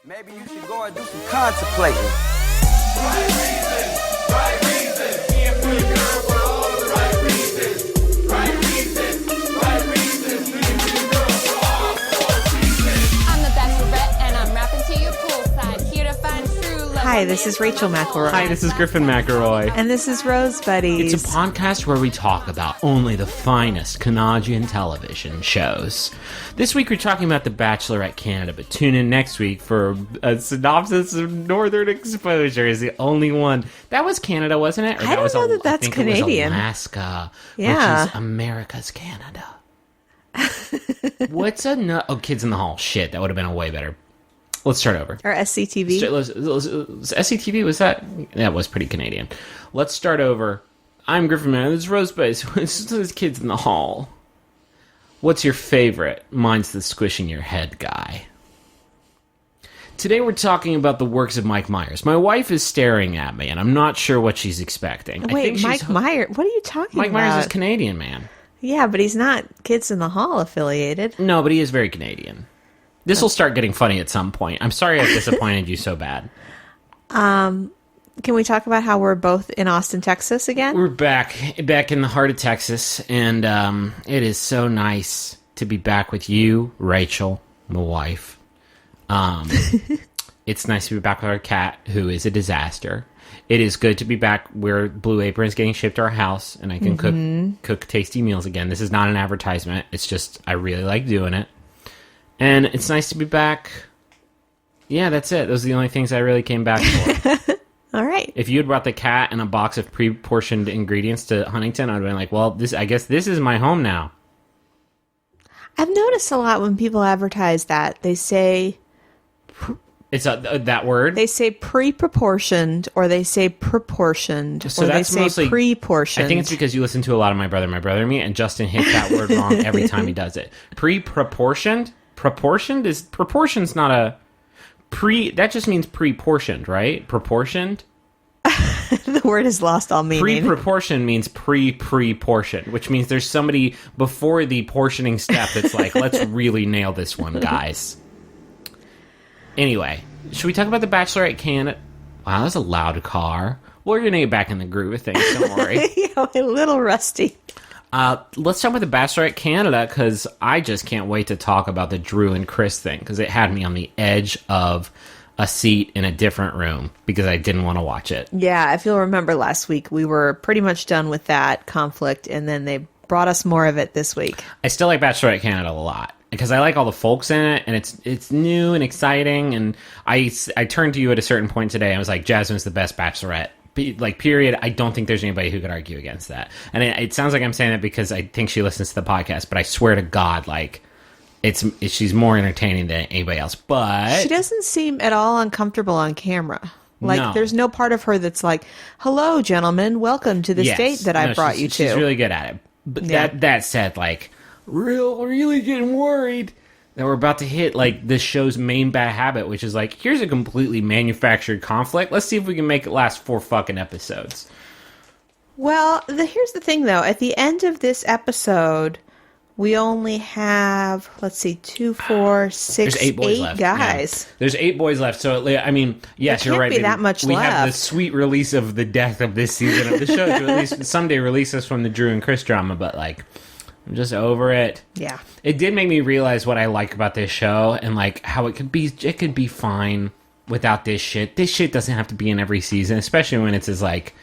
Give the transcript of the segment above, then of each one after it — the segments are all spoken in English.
Maybe you should go and do some contemplating. Right reasons, right reasons. Being pretty girl for all the right reasons. Right reasons, right reasons. Being pretty girl for all 4 reasons. I'm the Bachelorette, and I'm rapping to you poolside. Here to find true love. Hi, this is Rachel McElroy. Hi, this is Griffin McElroy. And this is Rose Buddies. It's a podcast where we talk about only the finest Canadian television shows. This week we're talking about the Bachelorette Canada, but tune in next week for a synopsis of Northern Exposure is the only one. That was Canada, wasn't it? Or I don't know that's Canadian. It was Alaska, Yeah. which is America's Canada. What's a... Oh, Kids in the Hall. Shit, that would have been a way better... Let's start over. Or SCTV. SCTV, was that? That was pretty Canadian. Let's start over. I'm Griffin McElroy. This is Rose Buddies. This is Kids in the Hall. What's your favorite? Mine's the squishing your head guy. Today we're talking about the works of Mike Myers. My wife is staring at me, and I'm not sure what she's expecting. Wait, Mike Myers? What are you talking Mike about? Myers is Canadian, man. Yeah, but he's not Kids in the Hall affiliated. No, but he is very Canadian. This will start getting funny at some point. I'm sorry I disappointed you so bad. Can we talk about how we're both in Austin, Texas again? We're back in the heart of Texas, and it is so nice to be back with you, Rachel, my wife. It's nice to be back with our cat, who is a disaster. It is good to be back where Blue Apron is getting shipped to our house, and I can cook tasty meals again. This is not an advertisement. It's just I really like doing it. And it's nice to be back. Yeah, that's it. Those are the only things I really came back for. All right. If you had brought the cat and a box of pre-portioned ingredients to Huntington, I would have been like, well, I guess this is my home now. I've noticed a lot when people advertise that. They say... It's that word? They say pre-proportioned, or they say proportioned, So or they that's say mostly, pre-portioned. I think it's because you listen to a lot of My Brother and Me, and Justin hits that word wrong every time he does it. Pre-proportioned? Proportion's not a... That just means pre-portioned, right? Proportioned? The word has lost all meaning. Pre-proportion means pre-portioned, which means there's somebody before the portioning step that's like, let's really nail this one, guys. Anyway, should we talk about the Bachelorette Canada? Wow, that was a loud car. We're going to get back in the groove of things, don't worry. Yeah, a little rusty. Let's talk about the Bachelorette Canada, because I just can't wait to talk about the Drew and Chris thing, because it had me on the edge of a seat in a different room, because I didn't want to watch it. Yeah, if you'll remember last week, we were pretty much done with that conflict, and then they brought us more of it this week. I still like Bachelorette Canada a lot, because I like all the folks in it, and it's new and exciting, and I turned to you at a certain point today, and I was like, Jasmine's the best Bachelorette. Like, period. I don't think there's anybody who could argue against that. And it sounds like I'm saying that because I think she listens to the podcast, but I swear to God, like, she's more entertaining than anybody else. But she doesn't seem at all uncomfortable on camera. Like, No. There's no part of her that's like, hello, gentlemen, welcome to this Yes. date that I brought you to. She's really good at it. But Yeah. that said, like, really getting worried that we're about to hit, like, this show's main bad habit, which is, like, here's a completely manufactured conflict. Let's see if we can make it last 4 fucking episodes. Well, here's the thing, though. At the end of this episode, we only have, let's see, 2, 4, 6, There's 8 boys 8 left. guys. Yeah. There's 8 boys left. So, I mean, yes, There you're can't right. be baby. that much we have the left. sweet release of the death of this season of the show to at least someday release us from the Drew and Chris drama, but, like, I'm just over it. Yeah. It did make me realize what I like about this show, and, like, how it could be fine without this shit. This shit doesn't have to be in every season, especially when it's as, like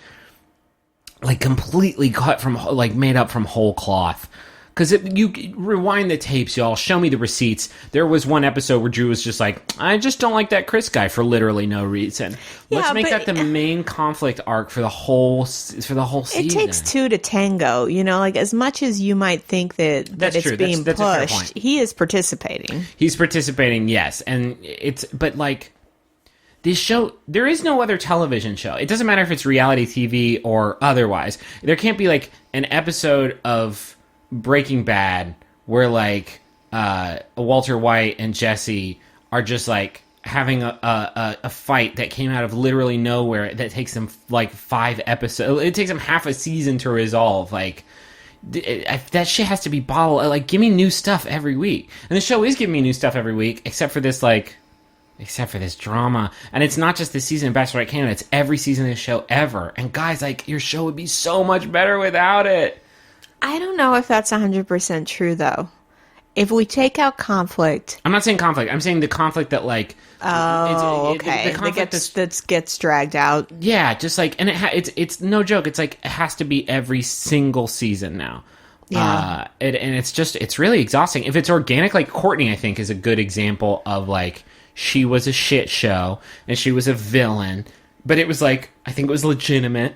completely cut from, like, made up from whole cloth. Because you rewind the tapes, y'all. Show me the receipts. There was one episode where Drew was just like, I just don't like that Chris guy for literally no reason. Let's Yeah, make but- that the main conflict arc for the whole season. It takes 2 to tango, you know, like as much as you might think that That's it's true. being That's a fair pushed, point. he is participating. He's participating, yes. And but like, this show, there is no other television show. It doesn't matter if it's reality TV or otherwise. There can't be like an episode of Breaking Bad where like Walter White and Jesse are just like having a fight that came out of literally nowhere that takes them like 5 episodes. It takes them half a season to resolve. Like, that shit has to be bottled. Like, give me new stuff every week. And the show is giving me new stuff every week, except for this, like, except for this drama. And it's not just this season of Bachelorette Canada, it's every season of the show ever. And guys, like, your show would be so much better without it. I don't know if that's 100% true, though. If we take out conflict... I'm not saying conflict. I'm saying the conflict that, like... okay. The conflict that gets dragged out. Yeah, just like... And it's no joke. It's like, it has to be every single season now. Yeah. And it's really exhausting. If it's organic, like Courtney, I think, is a good example of, like, she was a shit show, and she was a villain, but it was, like, I think it was legitimate,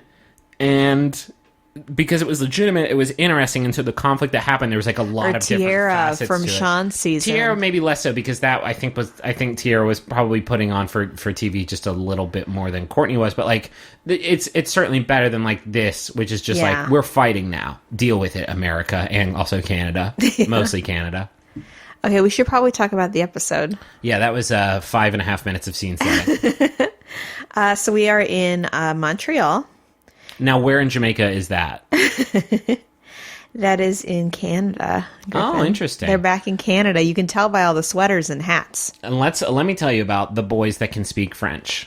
and... because it was legitimate, it was interesting until the conflict that happened. There was like a lot of different facets from to it. Sean's season. Tiara maybe less so because that I think Tiara was probably putting on for TV just a little bit more than Courtney was. But like it's certainly better than like this, which is just like we're fighting now. Deal with it, America, and also Canada, mostly Canada. Okay, we should probably talk about the episode. Yeah, that was 5.5 minutes of scene setting. So we are in Montreal. Now, where in Jamaica is that? That is in Canada. Griffin. Oh, interesting. They're back in Canada. You can tell by all the sweaters and hats. And let me tell you about the boys that can speak French.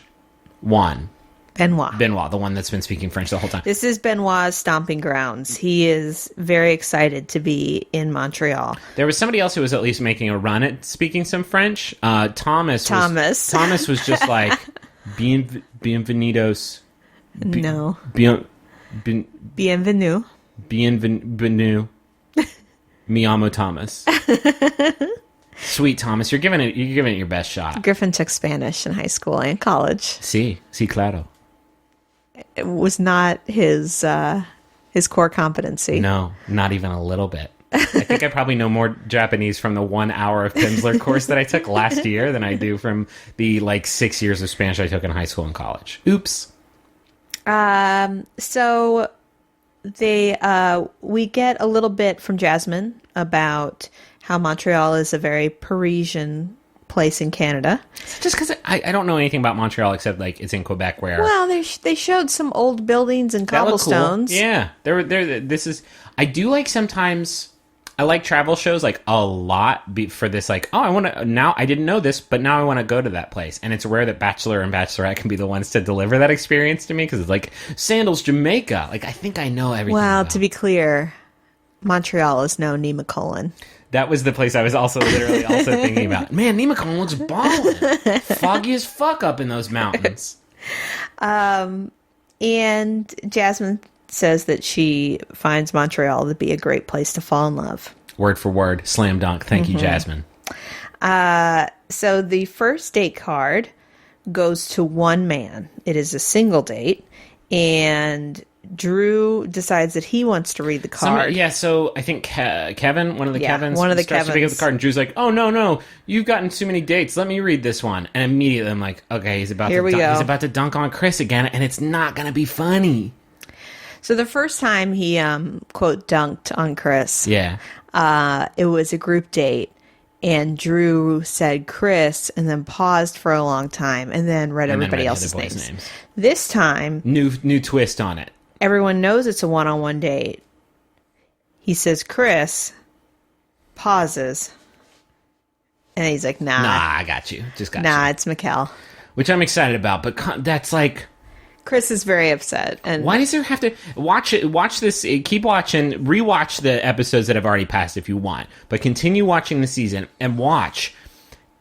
One. Benoit, the one that's been speaking French the whole time. This is Benoit's stomping grounds. He is very excited to be in Montreal. There was somebody else who was at least making a run at speaking some French. Thomas was just like, bienvenidos. No. Bienvenue. Mi amo Thomas. Sweet Thomas, you're giving it your best shot. Griffin took Spanish in high school and college. Sí, claro. It was not his core competency. No, not even a little bit. I think I probably know more Japanese from the 1 hour of Pimsleur course that I took last year than I do from the 6 years of Spanish I took in high school and college. Oops. So we get a little bit from Jasmine about how Montreal is a very Parisian place in Canada. Just because I don't know anything about Montreal except it's in Quebec where... Well, they showed some old buildings and cobblestones. Cool. Yeah, I do like sometimes... I like travel shows a lot for this I didn't know this, but now I want to go to that place. And it's rare that Bachelor and Bachelorette can be the ones to deliver that experience to me because it's like Sandals, Jamaica. I think I know everything. Well, to be clear, Montreal is no Nemacolin. That was the place I was also literally thinking about. Man, Nemacolin looks ballin'. Foggy as fuck up in those mountains. And Jasmine says that she finds Montreal to be a great place to fall in love. Word for word. Slam dunk. Thank you, Jasmine. So the first date card goes to one man. It is a single date. And Drew decides that he wants to read the card. So I think Kevin, one of the Kevins, starts to pick up the card, and Drew's like, "Oh no, you've gotten too many dates. Let me read this one." And immediately I'm like, "Okay, he's about to dunk on Chris again, and it's not gonna be funny." So the first time he quote dunked on Chris, it was a group date, and Drew said Chris, and then paused for a long time, and then read everybody else's names. This time, new twist on it. Everyone knows it's a one-on-one date. He says Chris, pauses, and he's like, "Nah, I got you. Just got you." Nah, it's Mikkel, which I'm excited about, but that's like. Chris is very upset. And why does there have to watch this? Keep watching, rewatch the episodes that have already passed if you want, but continue watching the season and watch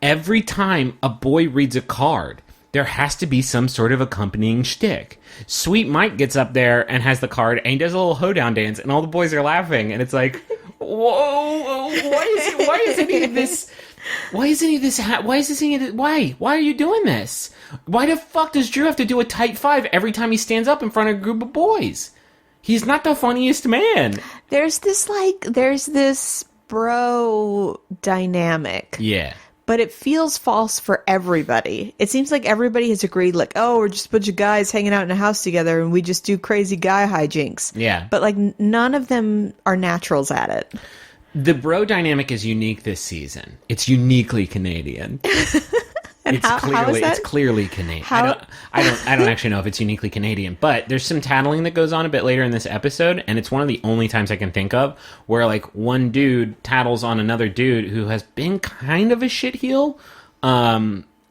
every time a boy reads a card. There has to be some sort of accompanying shtick. Sweet Mike gets up there and has the card, and he does a little hoedown dance, and all the boys are laughing, and it's like, whoa, why isn't he this? Why are you doing this? Why the fuck does Drew have to do a tight five every time he stands up in front of a group of boys? He's not the funniest man. There's this bro dynamic. Yeah. But it feels false for everybody. It seems like everybody has agreed, we're just a bunch of guys hanging out in a house together and we just do crazy guy hijinks. Yeah. But none of them are naturals at it. The bro dynamic is unique this season. It's uniquely Canadian. It's clearly Canadian. I don't actually know if it's uniquely Canadian, but there's some tattling that goes on a bit later in this episode, and it's one of the only times I can think of where one dude tattles on another dude who has been kind of a shitheel.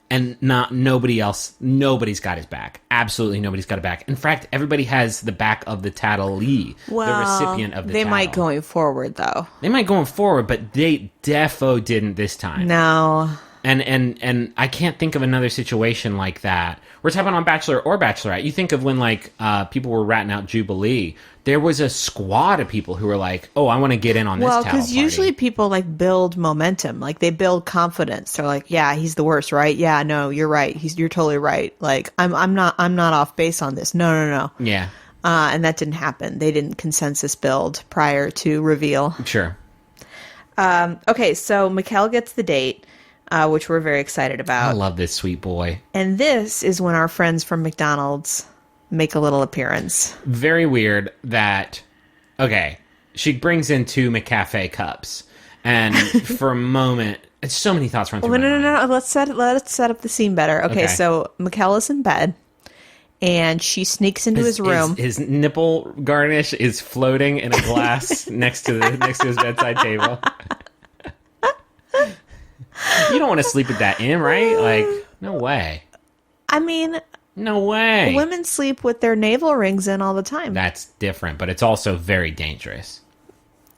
and nobody's got his back. Absolutely nobody's got a back. In fact, everybody has the back of the tattllee, the recipient of the they tattle. might going forward, though. They might going forward, but they defo didn't this time. No. And I can't think of another situation like that. We're talking on Bachelor or Bachelorette. You think of when, like, people were ratting out Jubilee. There was a squad of people who were like, oh, I want to get in on this tattle party. Well, because usually people, like, build momentum. Like, they build confidence. They're like, yeah, he's the worst, right? Yeah, no, you're right. You're totally right. Like, I'm not off base on this. No. Yeah. And that didn't happen. They didn't consensus build prior to reveal. Sure. Okay, so Mikkel gets the date, which we're very excited about. I love this sweet boy. And this is when our friends from McDonald's make a little appearance. Very weird that, okay, she brings in 2 McCafe cups. And for a moment, it's so many thoughts run through my mind. No. Let's set up the scene better. Okay. So Mikkel is in bed, and she sneaks into his room. His nipple garnish is floating in a glass next to his bedside table. You don't want to sleep with that in, right? Like, no way. I mean, no way. Women sleep with their navel rings in all the time. That's different, but it's also very dangerous.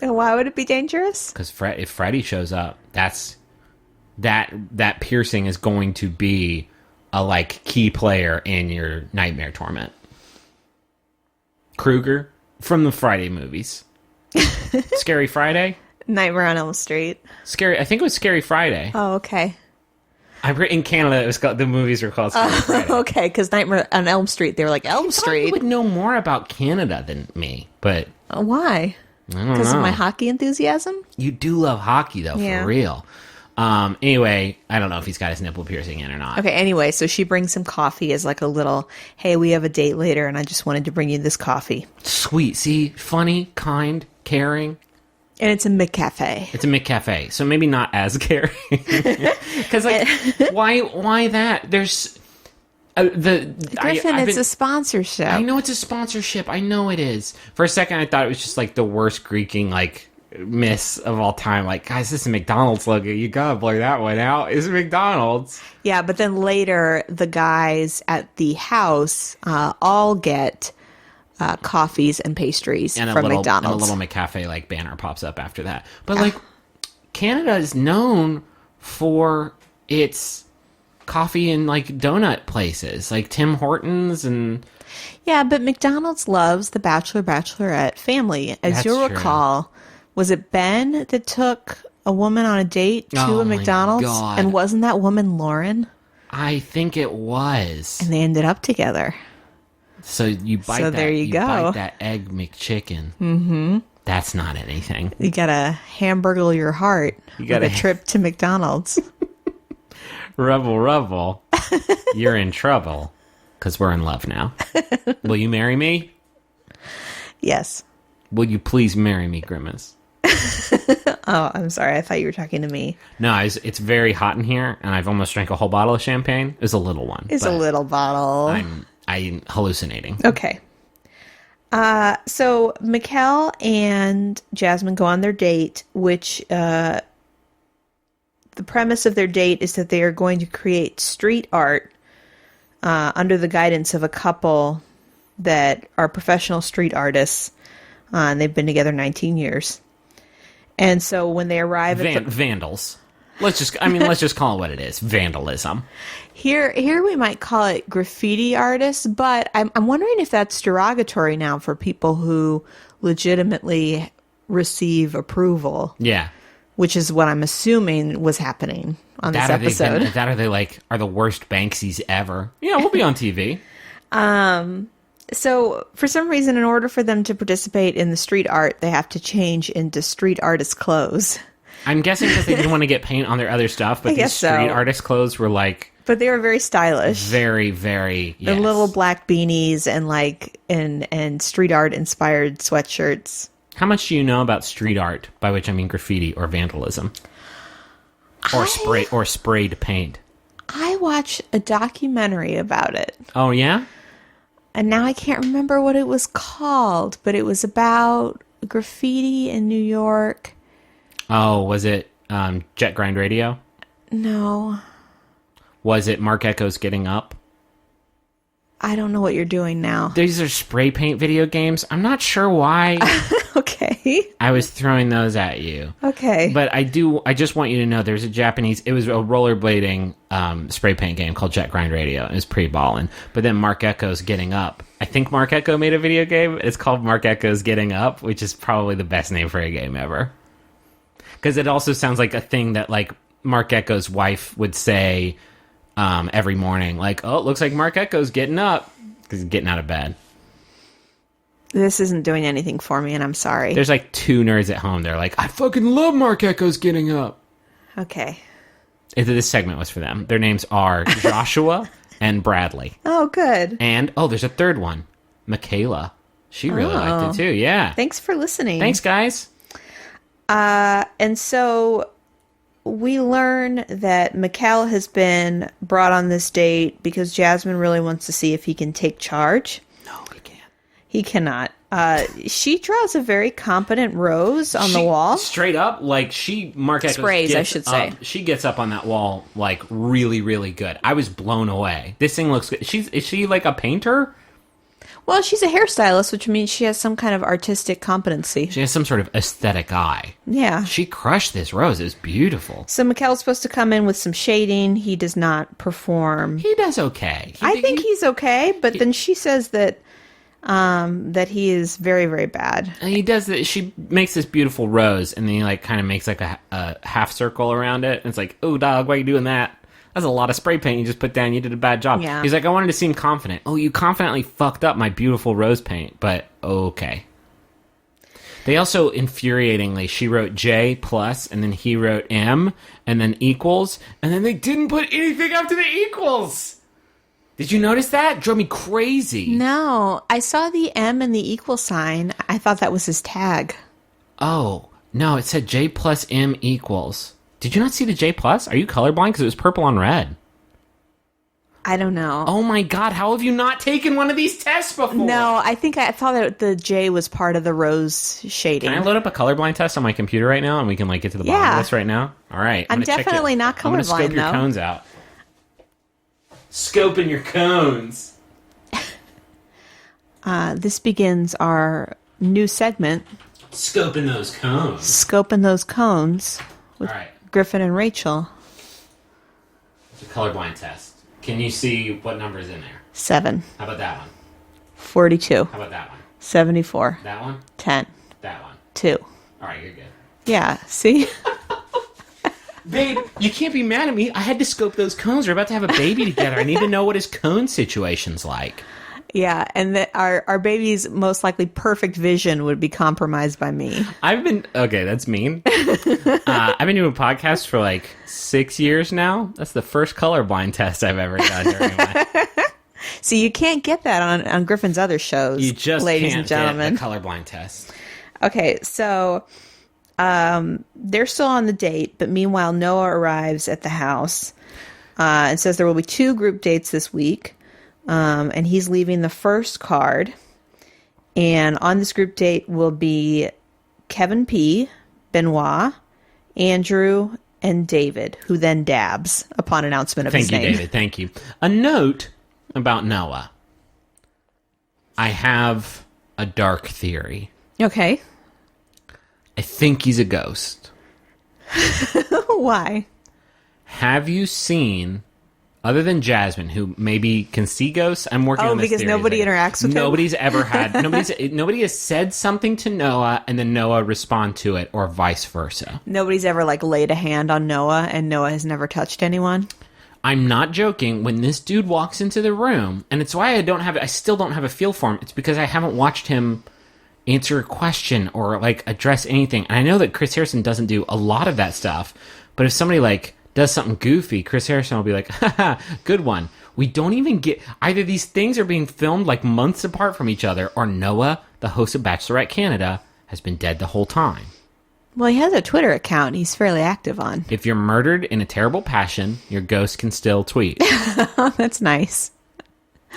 And why would it be dangerous? Because if Freddy shows up, that piercing is going to be a, like, key player in your nightmare torment. Krueger from the Friday movies. Scary Friday? Nightmare on Elm Street. I think it was Scary Friday. Oh, okay. In Canada, it was called, the movies were called Scary Friday. Okay, because Nightmare on Elm Street, they were like Elm Street. You would know more about Canada than me, but why? I don't know. Because of my hockey enthusiasm? You do love hockey, though, Yeah. for real. Anyway, I don't know if he's got his nipple piercing in or not. Okay, anyway, so she brings some coffee as like a little, hey, we have a date later, and I just wanted to bring you this coffee. Sweet. See? Funny, kind, caring. And it's a McCafe. It's a McCafe, so maybe not as caring. Because, like, why that? There's Griffin, it's a sponsorship. I know it's a sponsorship. I know it is. For a second, I thought it was just, like, the worst Greeking, like, miss of all time. Like, guys, this is a McDonald's logo. You gotta blur that one out. It's McDonald's. Yeah, but then later, the guys at the house all get coffees and pastries and from McDonald's. And a little McCafe, like, banner pops up after that. But, like, Canada is known for its coffee and, like, donut places. Like, Tim Hortons and... Yeah, but McDonald's loves the Bachelor, Bachelorette family. As you'll recall, was it Ben that took a woman on a date to a McDonald's? God. And wasn't that woman Lauren? I think it was. And they ended up together. So you bite that. There you go. Bite that egg McChicken. Mm-hmm. That's not anything. You gotta hamburgle your heart with a trip to McDonald's. Rebel. You're in trouble. Because we're in love now. Will you marry me? Yes. Will you please marry me, Grimace? Oh, I'm sorry. I thought you were talking to me. No, it's very hot in here, and I've almost drank a whole bottle of champagne. It's a little one. It's a little bottle. I'm hallucinating. Okay. So Mikkel and Jasmine go on their date, which the premise of their date is that they are going to create street art under the guidance of a couple that are professional street artists. And they've been together 19 years. And so when they arrive at vandals. Let's just call it what it is. Vandalism. Here we might call it graffiti artists, but I'm wondering if that's derogatory now for people who legitimately receive approval. Yeah. Which is what I'm assuming was happening on this episode. Are the worst Banksies ever. Yeah, we'll be on TV. So, for some reason, in order for them to participate in the street art, they have to change into street artist clothes. I'm guessing because they didn't want to get paint on their other stuff, but these street artist clothes were like... But they were very stylish. Very, very, yes. The little black beanies and street art inspired sweatshirts. How much do you know about street art, by which I mean graffiti or vandalism? Or sprayed paint? I watched a documentary about it. Oh, yeah? And now I can't remember what it was called, but it was about graffiti in New York. Oh, was it Jet Grind Radio? No. Was it Mark Echo's Getting Up? I don't know what you're doing now. These are spray paint video games. I'm not sure why Okay. I was throwing those at you. Okay. But I just want you to know there's it was a rollerblading spray paint game called Jet Grind Radio. It was pretty ballin'. But then Mark Echo's Getting Up. I think Mark Echo made a video game. It's called Mark Echo's Getting Up, which is probably the best name for a game ever. Because it also sounds like a thing that like Mark Echo's wife would say every morning. Like, oh, it looks like Mark Echo's getting up. Because he's getting out of bed. This isn't doing anything for me, and I'm sorry. There's like 2 nerds at home. They're like, I fucking love Mark Echo's Getting Up. Okay. This segment was for them. Their names are Joshua and Bradley. Oh, good. And, there's a third one. Michaela. She really liked it too, yeah. Thanks for listening. Thanks, guys. And so we learn that Mikkel has been brought on this date because Jasmine really wants to see if he can take charge. No, he can't. He cannot. She draws a very competent rose on the wall. Straight up, like Mark Echoes sprays, I should say. She gets up on that wall like really, really good. I was blown away. This thing looks good. Is she like a painter? Well, she's a hairstylist, which means she has some kind of artistic competency. She has some sort of aesthetic eye. Yeah. She crushed this rose. It's beautiful. So Mikkel's supposed to come in with some shading. He does not perform. He does okay. I think he's okay, but then she says that that he is very, very bad. And he does that. She makes this beautiful rose, and then he like kind of makes like a half circle around it. And it's like, oh, dog, why are you doing that? That's a lot of spray paint you just put down. You did a bad job. Yeah. He's like, I wanted to seem confident. Oh, you confidently fucked up my beautiful rose paint, but okay. They also, infuriatingly, she wrote J plus, and then he wrote M, and then equals, and then they didn't put anything after the equals. Did you notice that? It drove me crazy. No, I saw the M and the equal sign. I thought that was his tag. Oh, no, it said J plus M equals. Did you not see the J plus? Are you colorblind? Because it was purple on red. I don't know. Oh my god, how have you not taken one of these tests before? No, I think I thought that the J was part of the rose shading. Can I load up a colorblind test on my computer right now and we can like get to the bottom of this right now? All right. I'm gonna check definitely not I'm going to colorblind, scope your though. cones out. Scoping your cones. This begins our new segment, Scoping those cones. Scoping Those Cones, with All right. Griffin and Rachel. It's a colorblind test. Can you see what number is in there? 7, How about that one? 42, How about that one? 74, That one? 10, That one. 2. All right, you're good. Yeah, see? Babe, you can't be mad at me. I had to scope those cones. We're about to have a baby together. I need to know what his cone situation's like. Yeah, and that our baby's most likely perfect vision would be compromised by me. Okay, that's mean. I've been doing podcasts for like 6 years now. That's the first colorblind test I've ever done during my... So you can't get that on Griffin's other shows, You just ladies can't and gentlemen. get a colorblind test. Okay, so they're still on the date, but meanwhile Noah arrives at the house and says there will be 2 group dates this week. And he's leaving the first card. And on this group date will be Kevin P., Benoit, Andrew, and David, who then dabs upon announcement of his name. Thank you, David. Thank you. A note about Noah. I have a dark theory. Okay. I think he's a ghost. Why? Have you seen... Other than Jasmine, who maybe can see ghosts, I'm working on this because theory. nobody interacts with him? Nobody's ever had... Nobody has said something to Noah, and then Noah respond to it, or vice versa. Nobody's ever, laid a hand on Noah, and Noah has never touched anyone? I'm not joking. When this dude walks into the room, and it's why I still don't have a feel for him, it's because I haven't watched him answer a question or, address anything. And I know that Chris Harrison doesn't do a lot of that stuff, but if somebody, does something goofy, Chris Harrison will be like, haha, good one. We don't even get... Either these things are being filmed, months apart from each other, or Noah, the host of Bachelorette Canada, has been dead the whole time. Well, he has a Twitter account he's fairly active on. If you're murdered in a terrible passion, your ghost can still tweet. That's nice.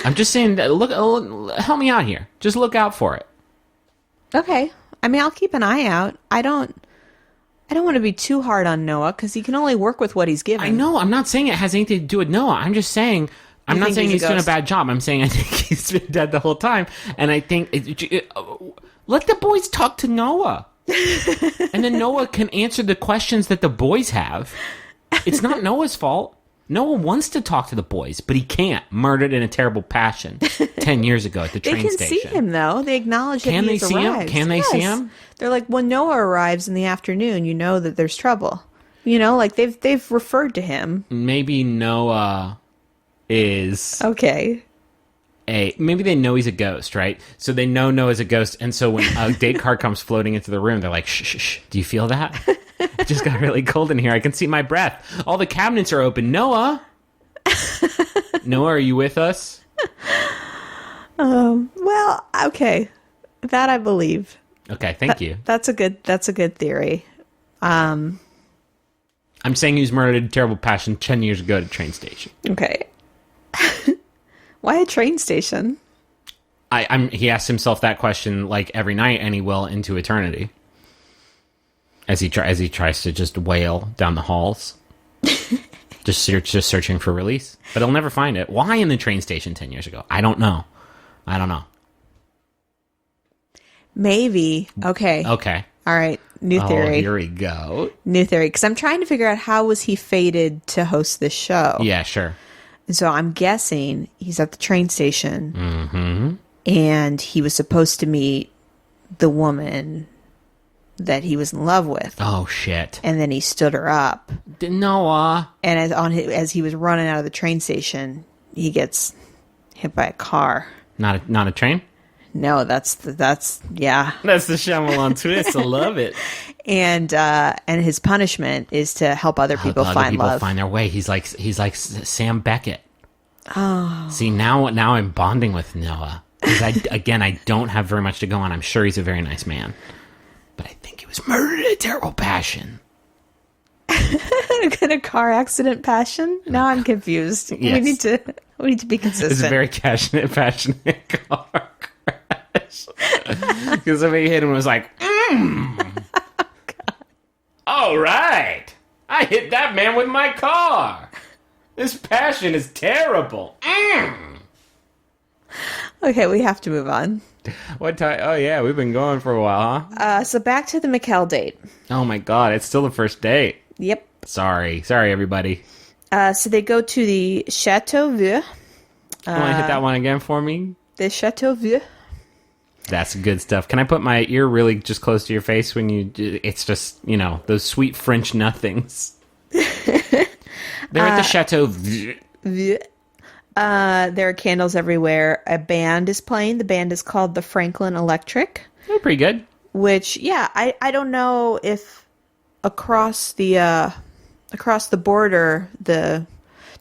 I'm just saying, look, help me out here. Just look out for it. Okay. I mean, I'll keep an eye out. I I don't want to be too hard on Noah because he can only work with what he's given. I know. I'm not saying it has anything to do with Noah. I'm just saying. I'm not saying he's doing a bad job. I'm saying I think he's been dead the whole time. And I think let the boys talk to Noah, and then Noah can answer the questions that the boys have. It's not Noah's fault. Noah wants to talk to the boys, but he can't. Murdered in a terrible passion 10 years ago at the train station. They can see him, though. They acknowledge that he's arrived. Can they see him? They're like, when Noah arrives in the afternoon, you know that there's trouble. You know, like they've referred to him. Maybe Noah is... Okay. Maybe they know he's a ghost, right? So they know Noah's a ghost, and so when a date card comes floating into the room, they're like, shh, shh, shh. Do you feel that? It just got really cold in here. I can see my breath. All the cabinets are open. Noah! Noah, are you with us? Well, okay. That I believe. Okay, thank you. That's a good theory. I'm saying he was murdered in terrible passion 10 years ago at a train station. Okay. Why a train station? He asks himself that question like every night, and he will into eternity. As he tries to just wail down the halls, just searching for release, but he'll never find it. Why in the train station 10 years ago? I don't know. Maybe. Okay. All right. New theory. Oh, here we go. New theory. Because I'm trying to figure out how was he fated to host this show. Yeah, sure. And so I'm guessing he's at the train station, and he was supposed to meet the woman that he was in love with. Oh shit! And then he stood her up. Noah. And as he was running out of the train station, he gets hit by a car. Not a train. No, that's yeah. That's the Shyamalan twist. I love it. And his punishment is to help other people find love. Find their way. He's like Sam Beckett. Oh. See, now I'm bonding with Noah. Because I don't have very much to go on. I'm sure he's a very nice man. But I think he was murdered in a terrible passion. In a car accident passion? Now I'm confused. Yes. We need to be consistent. It's a very passionate car crash. Because somebody hit him and was like, all right. I hit that man with my car. This passion is terrible. Okay, we have to move on. What time? Oh, yeah, we've been going for a while, huh? So back to the McKell date. Oh, my God. It's still the first date. Yep. Sorry, everybody. So they go to the Chateau. You want to hit that one again for me? The Chateau. That's good stuff. Can I put my ear really just close to your face when you... It's just, those sweet French nothings. They're at the Chateau. There are candles everywhere. A band is playing. The band is called the Franklin Electric. They're pretty good. Which, yeah, I don't know if across the border the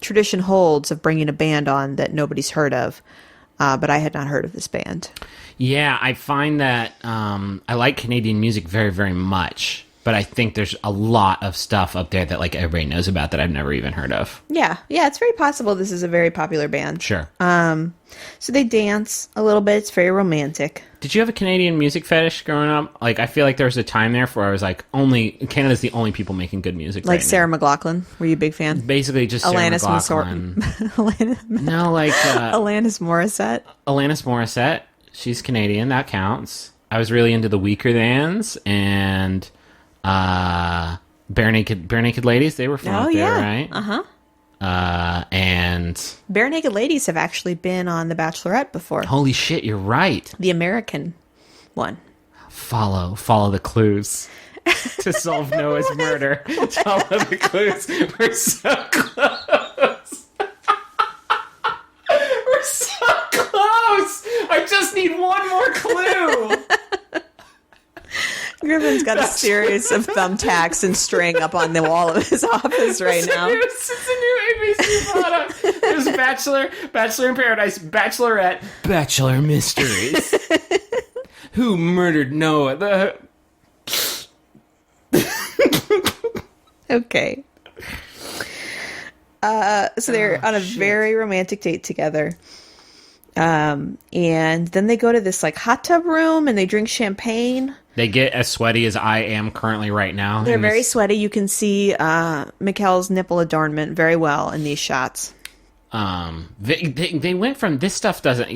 tradition holds of bringing a band on that nobody's heard of. But I had not heard of this band. Yeah, I find that I like Canadian music very, very much. But I think there's a lot of stuff up there that like everybody knows about that I've never even heard of. Yeah, it's very possible this is a very popular band. Sure. So they dance a little bit. It's very romantic. Did you have a Canadian music fetish growing up? Like, I feel like there was a time there where I was like, Canada's the only people making good music. Like right Sarah now. McLachlan. Were you a big fan? Basically just Sarah McLachlan. No, like... Alanis Morissette. Alanis Morissette. She's Canadian. That counts. I was really into the Weaker Thans and... Bare Naked Ladies, they were from up there, right? And Bare Naked Ladies have actually been on The Bachelorette before. Holy shit, you're right. The American one. Follow the clues to solve Noah's murder. Follow the clues. We're so close. We're so close. I just need one more clue. Griffin's got a series of thumbtacks and string up on the wall of his office right now. It's a new ABC product. There's Bachelor in Paradise, Bachelorette, Bachelor Mysteries. Who murdered Noah? Okay. So they're on a very romantic date together. And then they go to this like hot tub room and they drink champagne. They get as sweaty as I am currently right now. They're very sweaty. You can see Mikkel's nipple adornment very well in these shots. They went from this stuff doesn't,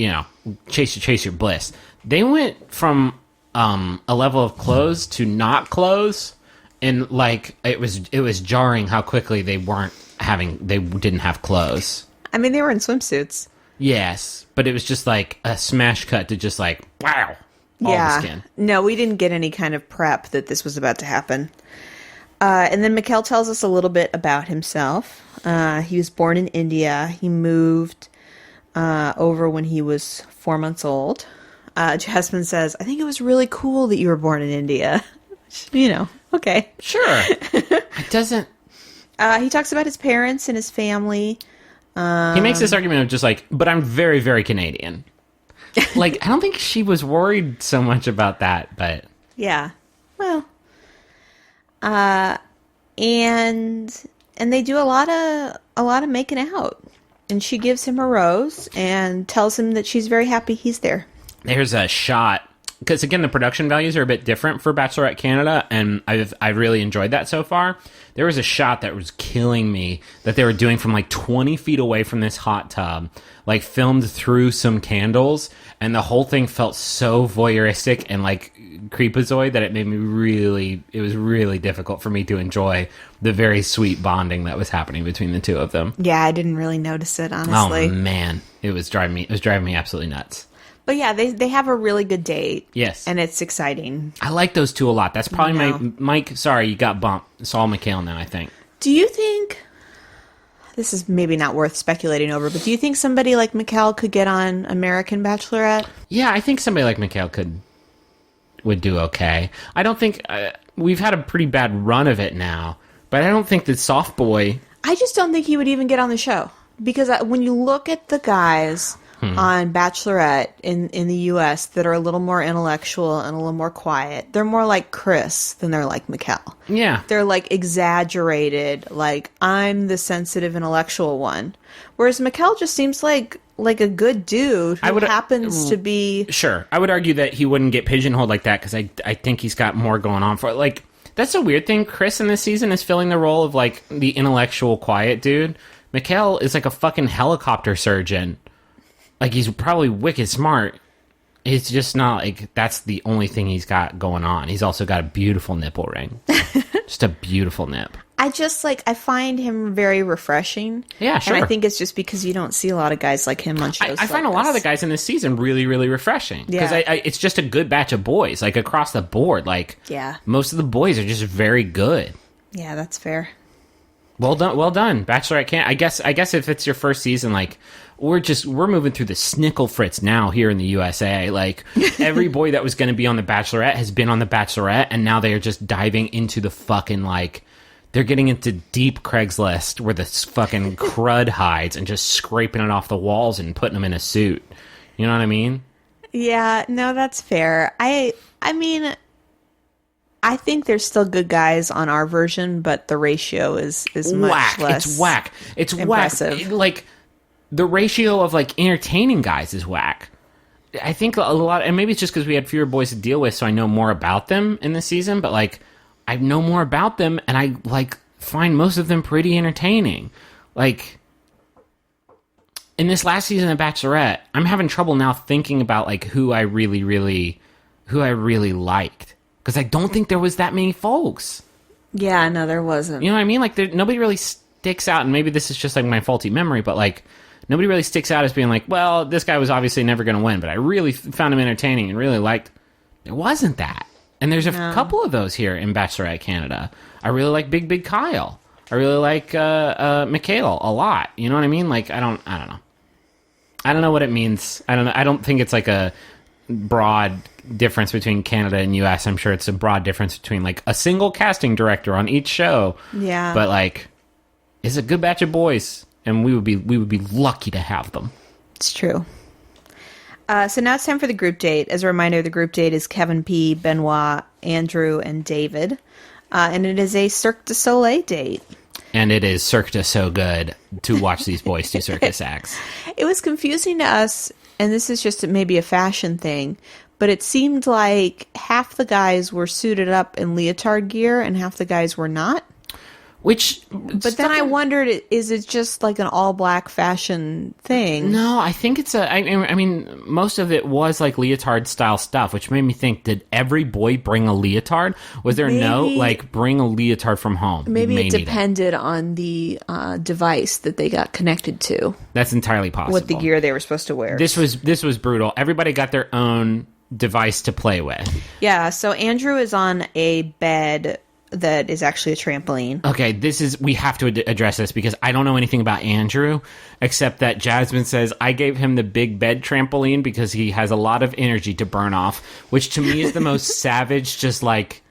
chase your bliss. They went from a level of clothes to not clothes, and like it was jarring how quickly they didn't have clothes. I mean, they were in swimsuits. Yes, but it was just like a smash cut to just like wow. All the skin. No, we didn't get any kind of prep that this was about to happen. And then Mikkel tells us a little bit about himself. He was born in India. He moved over when he was 4 months old. Jasmine says, I think it was really cool that you were born in India. Okay. Sure. It doesn't... He talks about his parents and his family. He makes this argument of just like, but I'm very, very Canadian. Like, I don't think she was worried so much about that, but... Yeah. Well... and they do a lot of making out. And she gives him a rose and tells him that she's very happy he's there. There's a shot... Because, again, the production values are a bit different for Bachelorette Canada, and I really enjoyed that so far. There was a shot that was killing me that they were doing from, like, 20 feet away from this hot tub, like, filmed through some candles, and the whole thing felt so voyeuristic and, like, creepazoid that it was really difficult for me to enjoy the very sweet bonding that was happening between the two of them. Yeah, I didn't really notice it, honestly. Oh, man. It was driving me absolutely nuts. But yeah, they have a really good date. Yes. And it's exciting. I like those two a lot. That's probably my... Mike, sorry, you got bumped. It's all Mikhail now, I think. Do you think... This is maybe not worth speculating over, but do you think somebody like Mikhail could get on American Bachelorette? Yeah, I think somebody like Mikhail would do okay. I don't think... we've had a pretty bad run of it now, but I don't think that Soft Boy... I just don't think he would even get on the show. Because when you look at the guys... on Bachelorette in the U.S. that are a little more intellectual and a little more quiet. They're more like Chris than they're like Mikkel. Yeah. They're like exaggerated, like I'm the sensitive intellectual one. Whereas Mikkel just seems like a good dude who happens to be... Sure. I would argue that he wouldn't get pigeonholed like that because I think he's got more going on for it. Like, that's a weird thing. Chris in this season is filling the role of like the intellectual quiet dude. Mikkel is like a fucking helicopter surgeon. Like, he's probably wicked smart. It's just not, like, that's the only thing he's got going on. He's also got a beautiful nipple ring. Just a beautiful nip. I just, I find him very refreshing. Yeah, sure. And I think it's just because you don't see a lot of guys like him on shows I find a lot of the guys in this season really, really refreshing. Because it's just a good batch of boys, like, across the board. Like, most of the boys are just very good. Yeah, that's fair. Well done. Bachelorette Canada. I guess if it's your first season, like... We're moving through the snickle fritz now here in the USA. Like, every boy that was going to be on The Bachelorette has been on The Bachelorette, and now they are just diving into the fucking, like... They're getting into deep Craigslist where the fucking crud hides and just scraping it off the walls and putting them in a suit. You know what I mean? Yeah, no, that's fair. I mean... I think there's still good guys on our version, but the ratio is much less. It's whack. It's impressive. Whack. Like... The ratio of, like, entertaining guys is whack. I think a lot... And maybe it's just because we had fewer boys to deal with, so I know more about them in this season. But, like, I know more about them, and I, like, find most of them pretty entertaining. Like, in this last season of Bachelorette, I'm having trouble now thinking about, like, who I really liked. Because I don't think there was that many folks. Yeah, no, there wasn't. You know what I mean? Like, nobody really sticks out, and maybe this is just, like, my faulty memory, but, like... Nobody really sticks out as being like, well, this guy was obviously never going to win, but I really found him entertaining and really liked... There wasn't that. And there's a couple of those here in Bachelorette Canada. I really like Big Kyle. I really like Mikhail a lot. You know what I mean? Like, I don't know. I don't know what it means. I don't think it's like a broad difference between Canada and US. I'm sure it's a broad difference between like a single casting director on each show. Yeah. But like, it's a good batch of boys. And we would be lucky to have them. It's true. So now it's time for the group date. As a reminder, the group date is Kevin P., Benoit, Andrew, and David. And it is a Cirque du Soleil date. And it is Cirque du so good to watch these boys do circus acts. It was confusing to us, and this is just maybe a fashion thing, but it seemed like half the guys were suited up in leotard gear and half the guys were not. But then I wondered, is it just like an all-black fashion thing? No, I think it's I mean, most of it was like leotard-style stuff, which made me think, did every boy bring a leotard? Was there no, like, bring a leotard from home? Maybe it depended on the device that they got connected to. That's entirely possible. What the gear they were supposed to wear. This was brutal. Everybody got their own device to play with. Yeah, so Andrew is on a bed that is actually a trampoline. Okay, we have to address this because I don't know anything about Andrew, except that Jasmine says, I gave him the big bed trampoline because he has a lot of energy to burn off, which to me is the most savage, just like,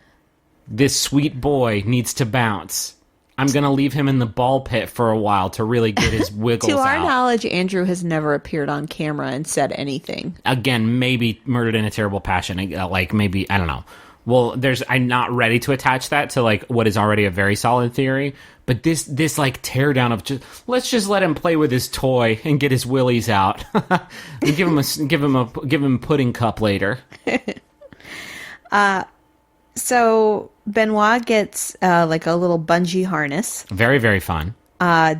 this sweet boy needs to bounce. I'm going to leave him in the ball pit for a while to really get his wiggles out. To our knowledge, Andrew has never appeared on camera and said anything. Again, maybe Murdered in a Terrible Passion, like maybe, I don't know. Well, I'm not ready to attach that to like what is already a very solid theory, but this like teardown of let's just let him play with his toy and get his willies out, and give him a pudding cup later. So Benoit gets like a little bungee harness. Very, very fun.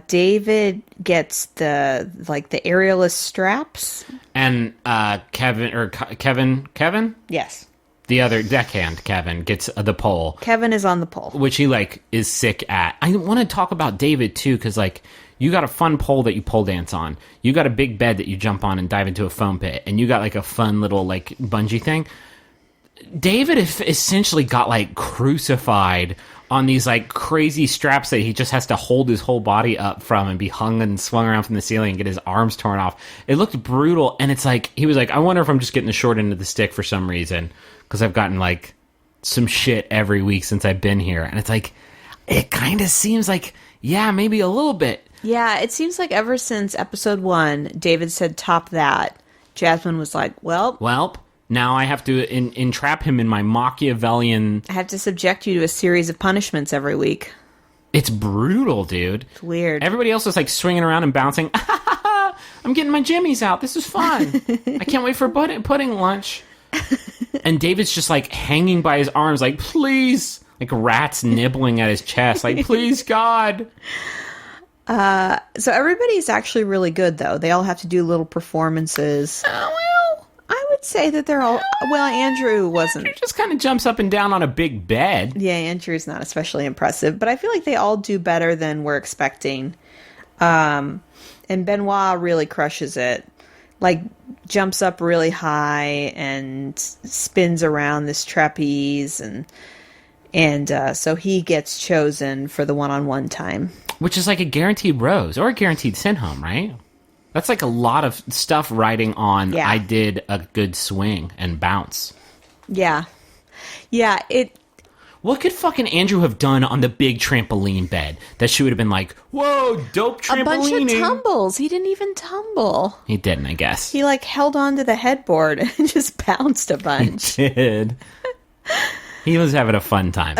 David gets the aerialist straps, and Kevin. Yes. The other deckhand, Kevin, gets the pole. Kevin is on the pole. Which he, like, is sick at. I want to talk about David, too, because, like, you got a fun pole that you pole dance on. You got a big bed that you jump on and dive into a foam pit. And you got, like, a fun little, like, bungee thing. David essentially got, like, crucified on these, like, crazy straps that he just has to hold his whole body up from and be hung and swung around from the ceiling and get his arms torn off. It looked brutal. And it's like, he was like, I wonder if I'm just getting the short end of the stick for some reason. Because I've gotten, like, some shit every week since I've been here. And it's like, it kind of seems like, yeah, maybe a little bit. Yeah, it seems like ever since episode 1, David said, top that. Jasmine was like, Welp, now I have to entrap him in my Machiavellian... I have to subject you to a series of punishments every week. It's brutal, dude. It's weird. Everybody else is, like, swinging around and bouncing. I'm getting my jimmies out. This is fun. I can't wait for pudding lunch. And David's just, like, hanging by his arms, like, please. Like, rats nibbling at his chest. Like, please, God. So everybody's actually really good, though. They all have to do little performances. Well, I would say that they're all... Well, Andrew wasn't. He just kind of jumps up and down on a big bed. Yeah, Andrew's not especially impressive. But I feel like they all do better than we're expecting. And Benoit really crushes it. Like, jumps up really high and spins around this trapeze. And so he gets chosen for the one-on-one time. Which is like a guaranteed rose or a guaranteed send home, right? That's like a lot of stuff riding on, I did a good swing and bounce. Yeah. Yeah, What could fucking Andrew have done on the big trampoline bed that she would have been like, whoa, dope trampolining? A bunch of tumbles. He didn't even tumble. He didn't, I guess. He, like, held on to the headboard and just bounced a bunch. He did. He was having a fun time.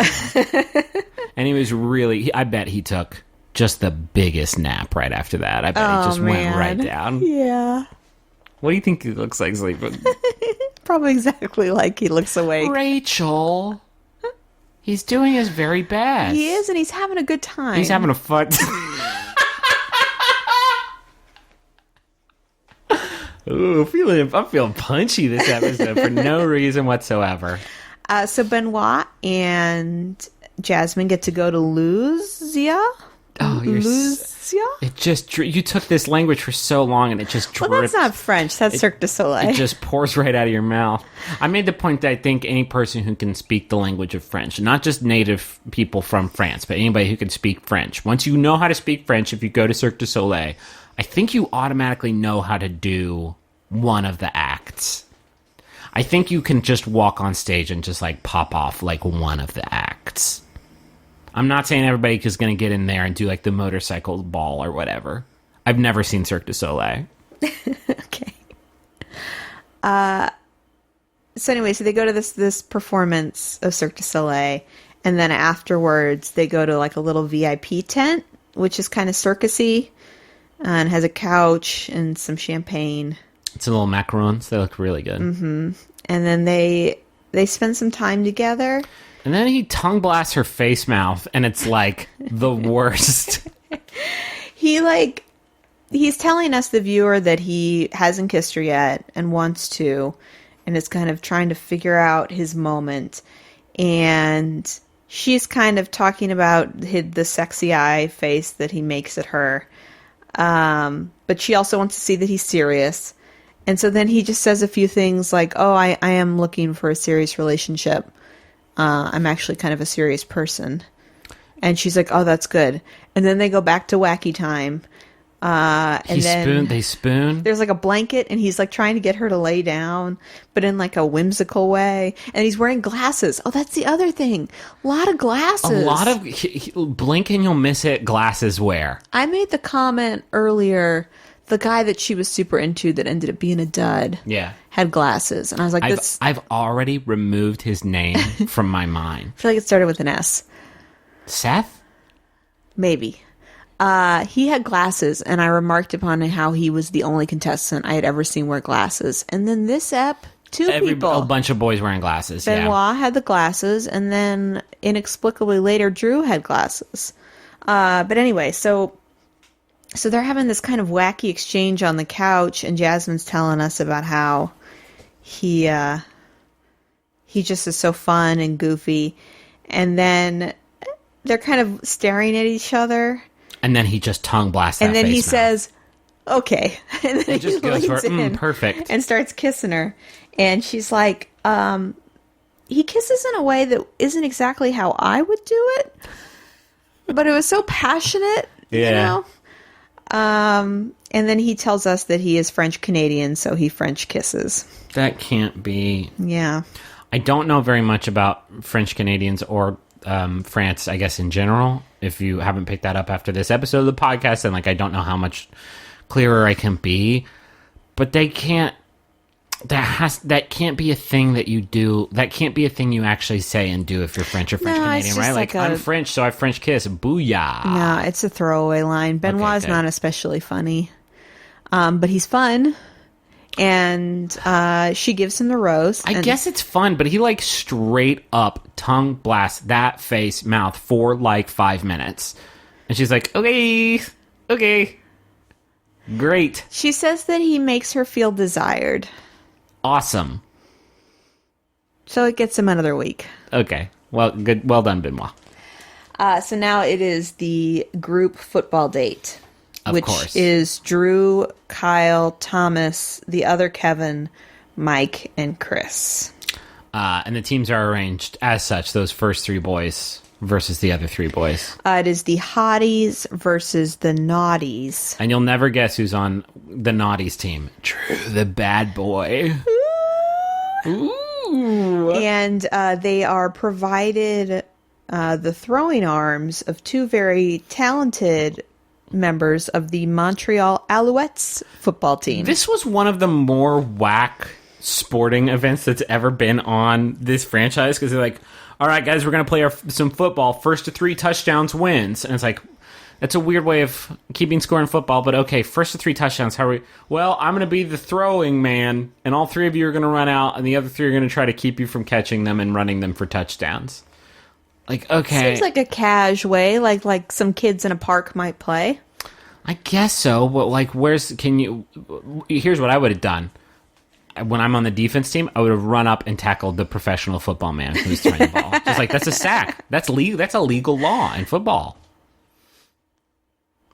And he was really... I bet he took just the biggest nap right after that. I bet he just went right down. Yeah. What do you think he looks like sleeping? Probably exactly like he looks awake. Rachel... He's doing his very best. He is, and he's having a good time. He's having a fun... Ooh, I'm feeling punchy this episode for no reason whatsoever. So Benoit and Jasmine get to go to Luzia. Oh, Luzia? It just... You took this language for so long, and it just drips. Well, that's not French. That's Cirque du Soleil. It just pours right out of your mouth. I made the point that I think any person who can speak the language of French, not just native people from France, but anybody who can speak French. Once you know how to speak French, if you go to Cirque du Soleil, I think you automatically know how to do one of the acts. I think you can just walk on stage and just, like, pop off, like, one of the acts. I'm not saying everybody is going to get in there and do, like, the motorcycle ball or whatever. I've never seen Cirque du Soleil. Okay. So anyway, so they go to this performance of Cirque du Soleil, and then afterwards they go to, like, a little VIP tent, which is kind of circusy, and has a couch and some champagne. some little macarons. They look really good. Mm-hmm. And then they spend some time together. And then he tongue blasts her face mouth, and it's like the worst. He's telling us, the viewer, that he hasn't kissed her yet and wants to, and is kind of trying to figure out his moment. And she's kind of talking about the sexy eye face that he makes at her. But she also wants to see that he's serious. And so then he just says a few things like, oh, I am looking for a serious relationship. I'm actually kind of a serious person. And she's like, oh, that's good. And then they go back to wacky time. They spoon. There's like a blanket, and he's like trying to get her to lay down, but in like a whimsical way. And he's wearing glasses. Oh, that's the other thing. A lot of glasses. A lot of blink and you'll miss it glasses wear. I made the comment earlier, the guy that she was super into that ended up being a dud. Yeah. Had glasses. And I was like, I've already removed his name from my mind. I feel like it started with an S. Seth? Maybe. He had glasses, and I remarked upon how he was the only contestant I had ever seen wear glasses. And then this people. A bunch of boys wearing glasses, Benoit had the glasses, and then inexplicably later, Drew had glasses. But anyway, so they're having this kind of wacky exchange on the couch, and Jasmine's telling us about how he just is so fun and goofy. And then they're kind of staring at each other. And then he just tongue blasts that And then face he mouth. says, okay. And then He just goes for perfect. And starts kissing her. And she's like, he kisses in a way that isn't exactly how I would do it. But it was so passionate, you know? And then he tells us that he is French Canadian, so he French kisses. That can't be. Yeah. I don't know very much about French Canadians or France, I guess, in general. If you haven't picked that up after this episode of the podcast, then I don't know how much clearer I can be. But they can't. That can't be a thing that you do. That can't be a thing you actually say and do if you're French or French Canadian, right? Like I'm French, so I French kiss. Booyah! No, it's a throwaway line. Benoit's not especially funny, but he's fun. And she gives him the rose. I guess it's fun, but he straight up tongue blasts that face mouth for 5 minutes. And she's like, okay, great. She says that he makes her feel desired. Awesome. So it gets him another week. Okay. Well, good. Well done, Benoit. So now it is the group football date. Of course. Is Drew, Kyle, Thomas, the other Kevin, Mike, and Chris. And the teams are arranged as such, those first three boys versus the other three boys. It is the hotties versus the naughties. And you'll never guess who's on the naughties team. Drew, the bad boy. Ooh. And they are provided the throwing arms of two very talented members of the Montreal Alouettes football team. This was one of the more whack sporting events that's ever been on this franchise, because they're like, all right, guys, we're going to play some football. First to 3 touchdowns wins. And it's like, that's a weird way of keeping score in football, but okay, first to 3 touchdowns. How are we? Well, I'm going to be the throwing man, and all 3 of you are going to run out, and the other 3 are going to try to keep you from catching them and running them for touchdowns. Okay. Seems like a cash way, like some kids in a park might play. I guess so, but here's what I would have done. When I'm on the defense team, I would have run up and tackled the professional football man who's throwing the ball. Just that's a sack. That's legal. That's a legal law in football.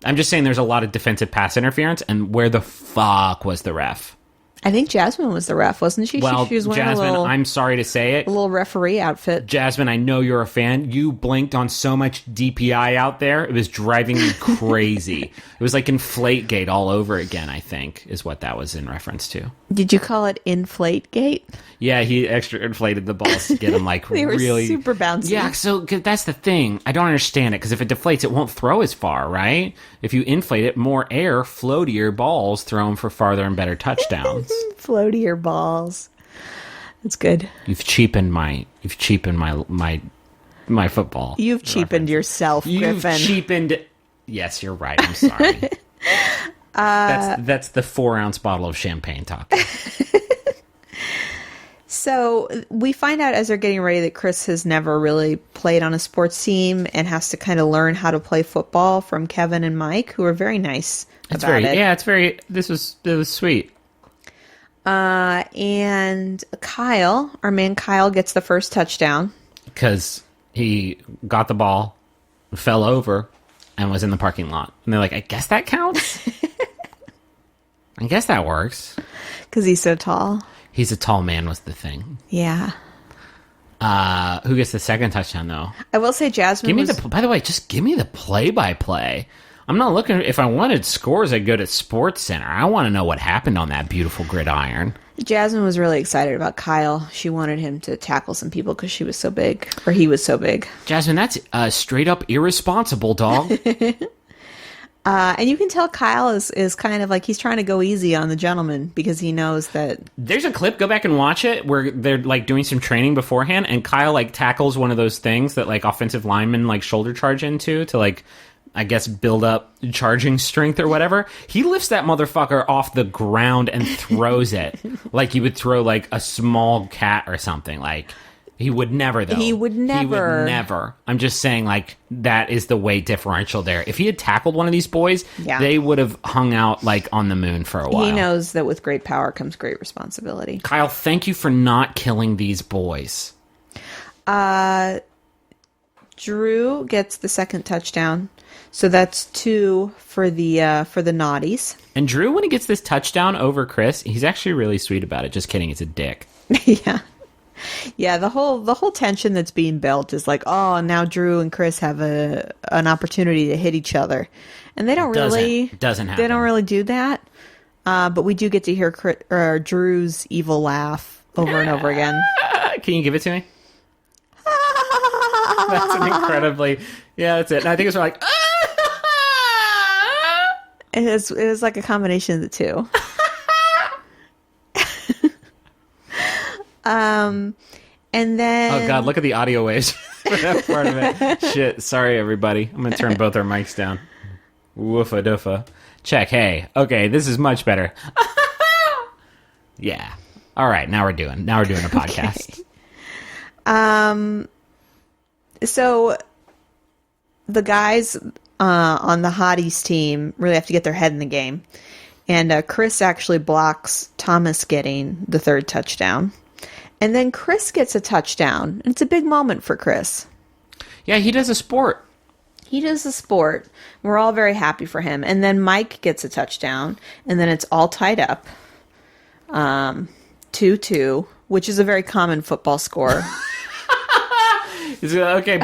I'm just saying there's a lot of defensive pass interference, and where the fuck was the ref? I think Jasmine was the ref, wasn't she? Well, she was wearing Jasmine, I'm sorry to say it. A little referee outfit. Jasmine, I know you're a fan. You blinked on so much DPI out there. It was driving me crazy. It was like Inflategate all over again, I think, is what that was in reference to. Did you call it Inflategate? Yeah, he extra inflated the balls to get them they were really super bouncy. Yeah, so that's the thing. I don't understand it, because if it deflates, it won't throw as far, right? If you inflate it, more air, floatier balls throw them for farther and better touchdowns. Floatier balls. That's good. You've cheapened my football. You've cheapened yourself, Griffin. You've cheapened. Yes, you're right. I'm sorry. That's the 4-ounce bottle of champagne talk. So we find out as they're getting ready that Chris has never really played on a sports team and has to kind of learn how to play football from Kevin and Mike, who are very nice about it. Yeah, it was sweet. And Kyle, our man Kyle, gets the first touchdown. Because he got the ball, fell over, and was in the parking lot. And they're like, I guess that counts? I guess that works. Because he's so tall. He's a tall man was the thing. Yeah. Who gets the second touchdown, though? I will say Jasmine By the way, just give me the play-by-play. I'm not looking... If I wanted scores, I'd go to Sports Center. I want to know what happened on that beautiful gridiron. Jasmine was really excited about Kyle. She wanted him to tackle some people because she was so big. Or he was so big. Jasmine, that's straight-up irresponsible, dog. And you can tell Kyle is kind of like he's trying to go easy on the gentleman because he knows that... There's a clip, go back and watch it, where they're like doing some training beforehand, and Kyle like tackles one of those things that like offensive linemen like shoulder charge into to like, I guess, build up charging strength or whatever. He lifts that motherfucker off the ground and throws it like you would throw like a small cat or something. Like... He would never, though. He would never. I'm just saying, like, that is the weight differential there. If he had tackled one of these boys, they would have hung out, like, on the moon for a while. He knows that with great power comes great responsibility. Kyle, thank you for not killing these boys. Drew gets the second touchdown. So that's 2 for the naughties. And Drew, when he gets this touchdown over Chris, he's actually really sweet about it. Just kidding, he's a dick. Yeah. Yeah, the whole tension that's being built is like, oh, now Drew and Chris have an opportunity to hit each other, and they don't doesn't happen. They don't really do that. But we do get to hear Drew's evil laugh over and over again. Can you give it to me? That's an incredibly that's it. And I think it's like it was like a combination of the two. And then... Oh, God, look at the audio waves for that part of it. Shit, sorry, everybody. I'm going to turn both our mics down. Woofa doofa. Check, hey. Okay, this is much better. Yeah. All right, now we're doing a podcast. Okay. So, the guys on the Hotties team really have to get their head in the game. And Chris actually blocks Thomas getting the third touchdown. And then Chris gets a touchdown. It's a big moment for Chris. Yeah, he does a sport. We're all very happy for him. And then Mike gets a touchdown. And then it's all tied up. 2-2, which is a very common football score. Okay,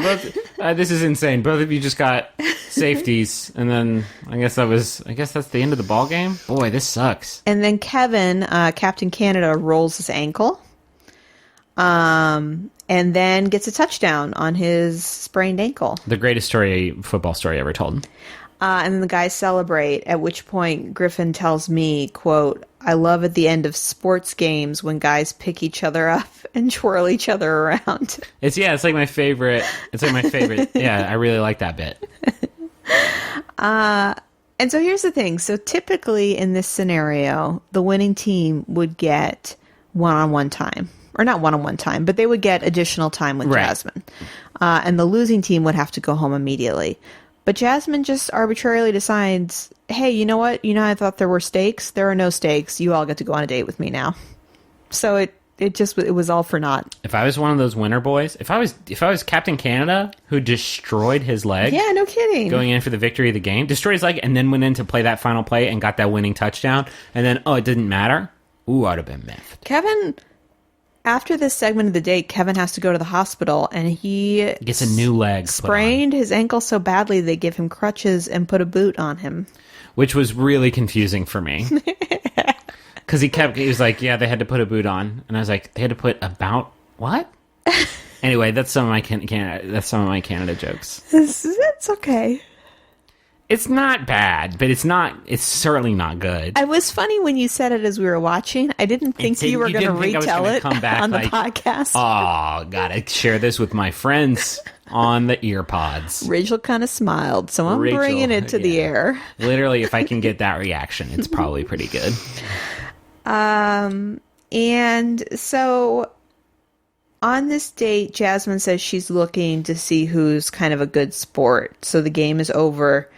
this is insane. Both of you just got safeties, and then I guess that's the end of the ball game. Boy, this sucks. And then Kevin, Captain Canada, rolls his ankle. And then gets a touchdown on his sprained ankle. The greatest football story ever told. And then the guys celebrate, at which point Griffin tells me, quote, I love at the end of sports games when guys pick each other up and twirl each other around. It's like my favorite. Yeah, I really like that bit. And so here's the thing. So typically in this scenario, the winning team would get one-on-one time. Or not one-on-one time, but they would get additional time with Jasmine. And the losing team would have to go home immediately. But Jasmine just arbitrarily decides, hey, you know what? You know, I thought there were stakes. There are no stakes. You all get to go on a date with me now. So it was all for naught. If I was one of those winner boys, if I was Captain Canada who destroyed his leg. Yeah, no kidding. Going in for the victory of the game, destroyed his leg, and then went in to play that final play and got that winning touchdown. And then, it didn't matter. Ooh, I'd have been miffed. Kevin... After this segment of the date, Kevin has to go to the hospital, and he gets a new leg. Sprained his ankle so badly they give him crutches and put a boot on him, which was really confusing for me. Because he was like, yeah, they had to put a boot on, and I was like, they had to put about what? Anyway, that's some of my Canada jokes. It's okay. It's not bad, but it's certainly not good. It was funny when you said it as we were watching. I didn't think you were going to retell it come back on the like, podcast. Oh, gotta share this with my friends on the ear pods. Rachel kind of smiled, so I'm bringing it to the air. Literally, if I can get that reaction, it's probably pretty good. And so on this date, Jasmine says she's looking to see who's kind of a good sport. So the game is over,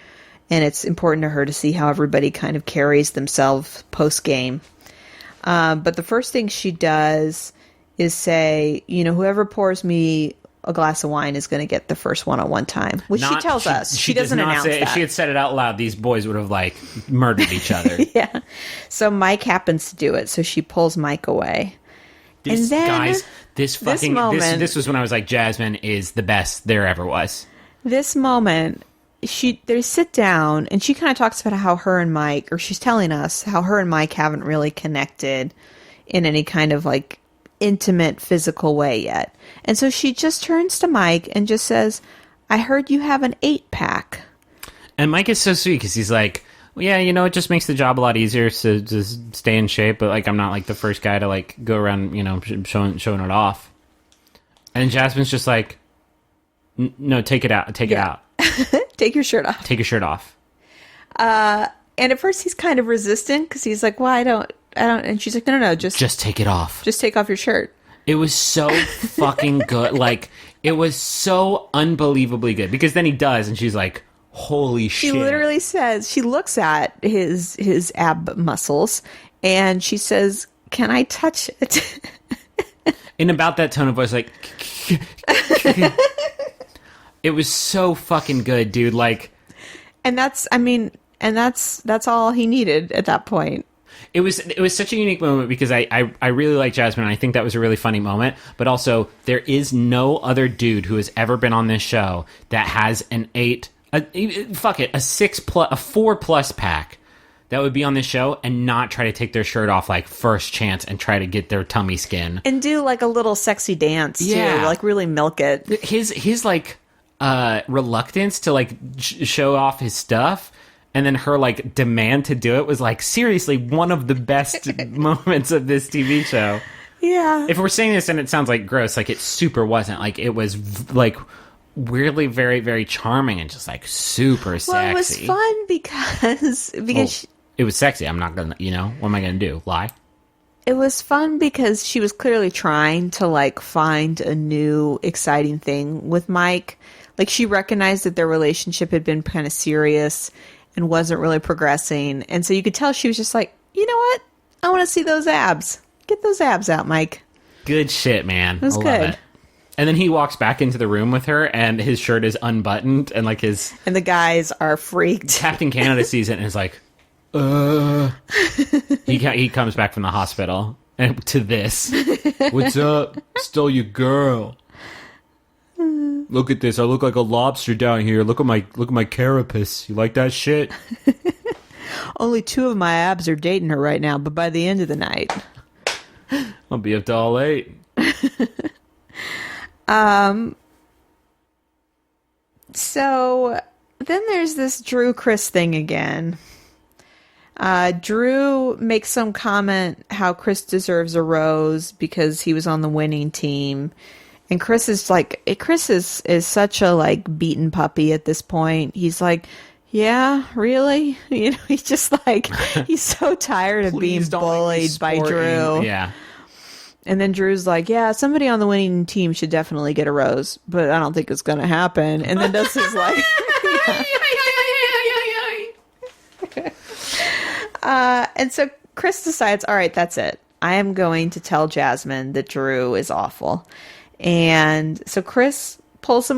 and it's important to her to see how everybody kind of carries themselves post-game. But the first thing she does is say, whoever pours me a glass of wine is going to get the first one-on-one time, which she tells us. She doesn't announce that. If she had said it out loud, these boys would have murdered each other. Yeah. So Mike happens to do it, so she pulls Mike away. This moment, this was when I was like, Jasmine is the best there ever was. This moment, they sit down and she kind of talks about how her and Mike, or she's telling us how her and Mike haven't really connected in any kind of intimate physical way yet. And so she just turns to Mike and just says, I heard you have an 8-pack. And Mike is so sweet because he's like, well, yeah, it just makes the job a lot easier to just stay in shape, but I'm not the first guy to go around, showing it off. And Jasmine's just like, no, take it out. Take it out. Take your shirt off. Take your shirt off. And at first he's kind of resistant because he's like, well, I don't. And she's like, no, just take it off. Just take off your shirt. It was so fucking good. It was so unbelievably good because then he does, and she's like, holy shit. She literally says, she looks at his ab muscles and she says, can I touch it? In about that tone of voice, it was so fucking good, dude. And that's all he needed at that point. It was such a unique moment because I really like Jasmine, and I think that was a really funny moment. But also, there is no other dude who has ever been on this show that has an 4+ pack that would be on this show and not try to take their shirt off first chance and try to get their tummy skin and do a little sexy dance too, really milk it. His reluctance to show off his stuff. And then her demand to do it was seriously one of the best moments of this TV show. Yeah. If we're saying this and it sounds gross, it super wasn't. It was weirdly very, very charming and just super sexy. Well, it was fun because it was sexy. I'm not gonna, what am I gonna do? Lie? It was fun because she was clearly trying to find a new exciting thing with Mike. She recognized that their relationship had been kind of serious and wasn't really progressing. And so you could tell she was just like, you know what? I want to see those abs. Get those abs out, Mike. Good shit, man. It was I good. love it. And then he walks back into the room with her, and his shirt is unbuttoned, and And the guys are freaked. Captain Canada sees it and is like, He comes back from the hospital, and to this. What's up? Stole your girl. Look at this. I look like a lobster down here. Look at my carapace. You like that shit? Only 2 of my abs are dating her right now, but by the end of the night, I'll be up to all 8. So then there's this Drew Chris thing again. Drew makes some comment how Chris deserves a rose because he was on the winning team. And Chris is such a beaten puppy at this point. He's like, yeah, really? He's just he's so tired of being bullied by Drew. Yeah. And then Drew's like, yeah, somebody on the winning team should definitely get a rose, but I don't think it's going to happen. And then does his and so Chris decides, all right, that's it. I am going to tell Jasmine that Drew is awful. And so Chris pulls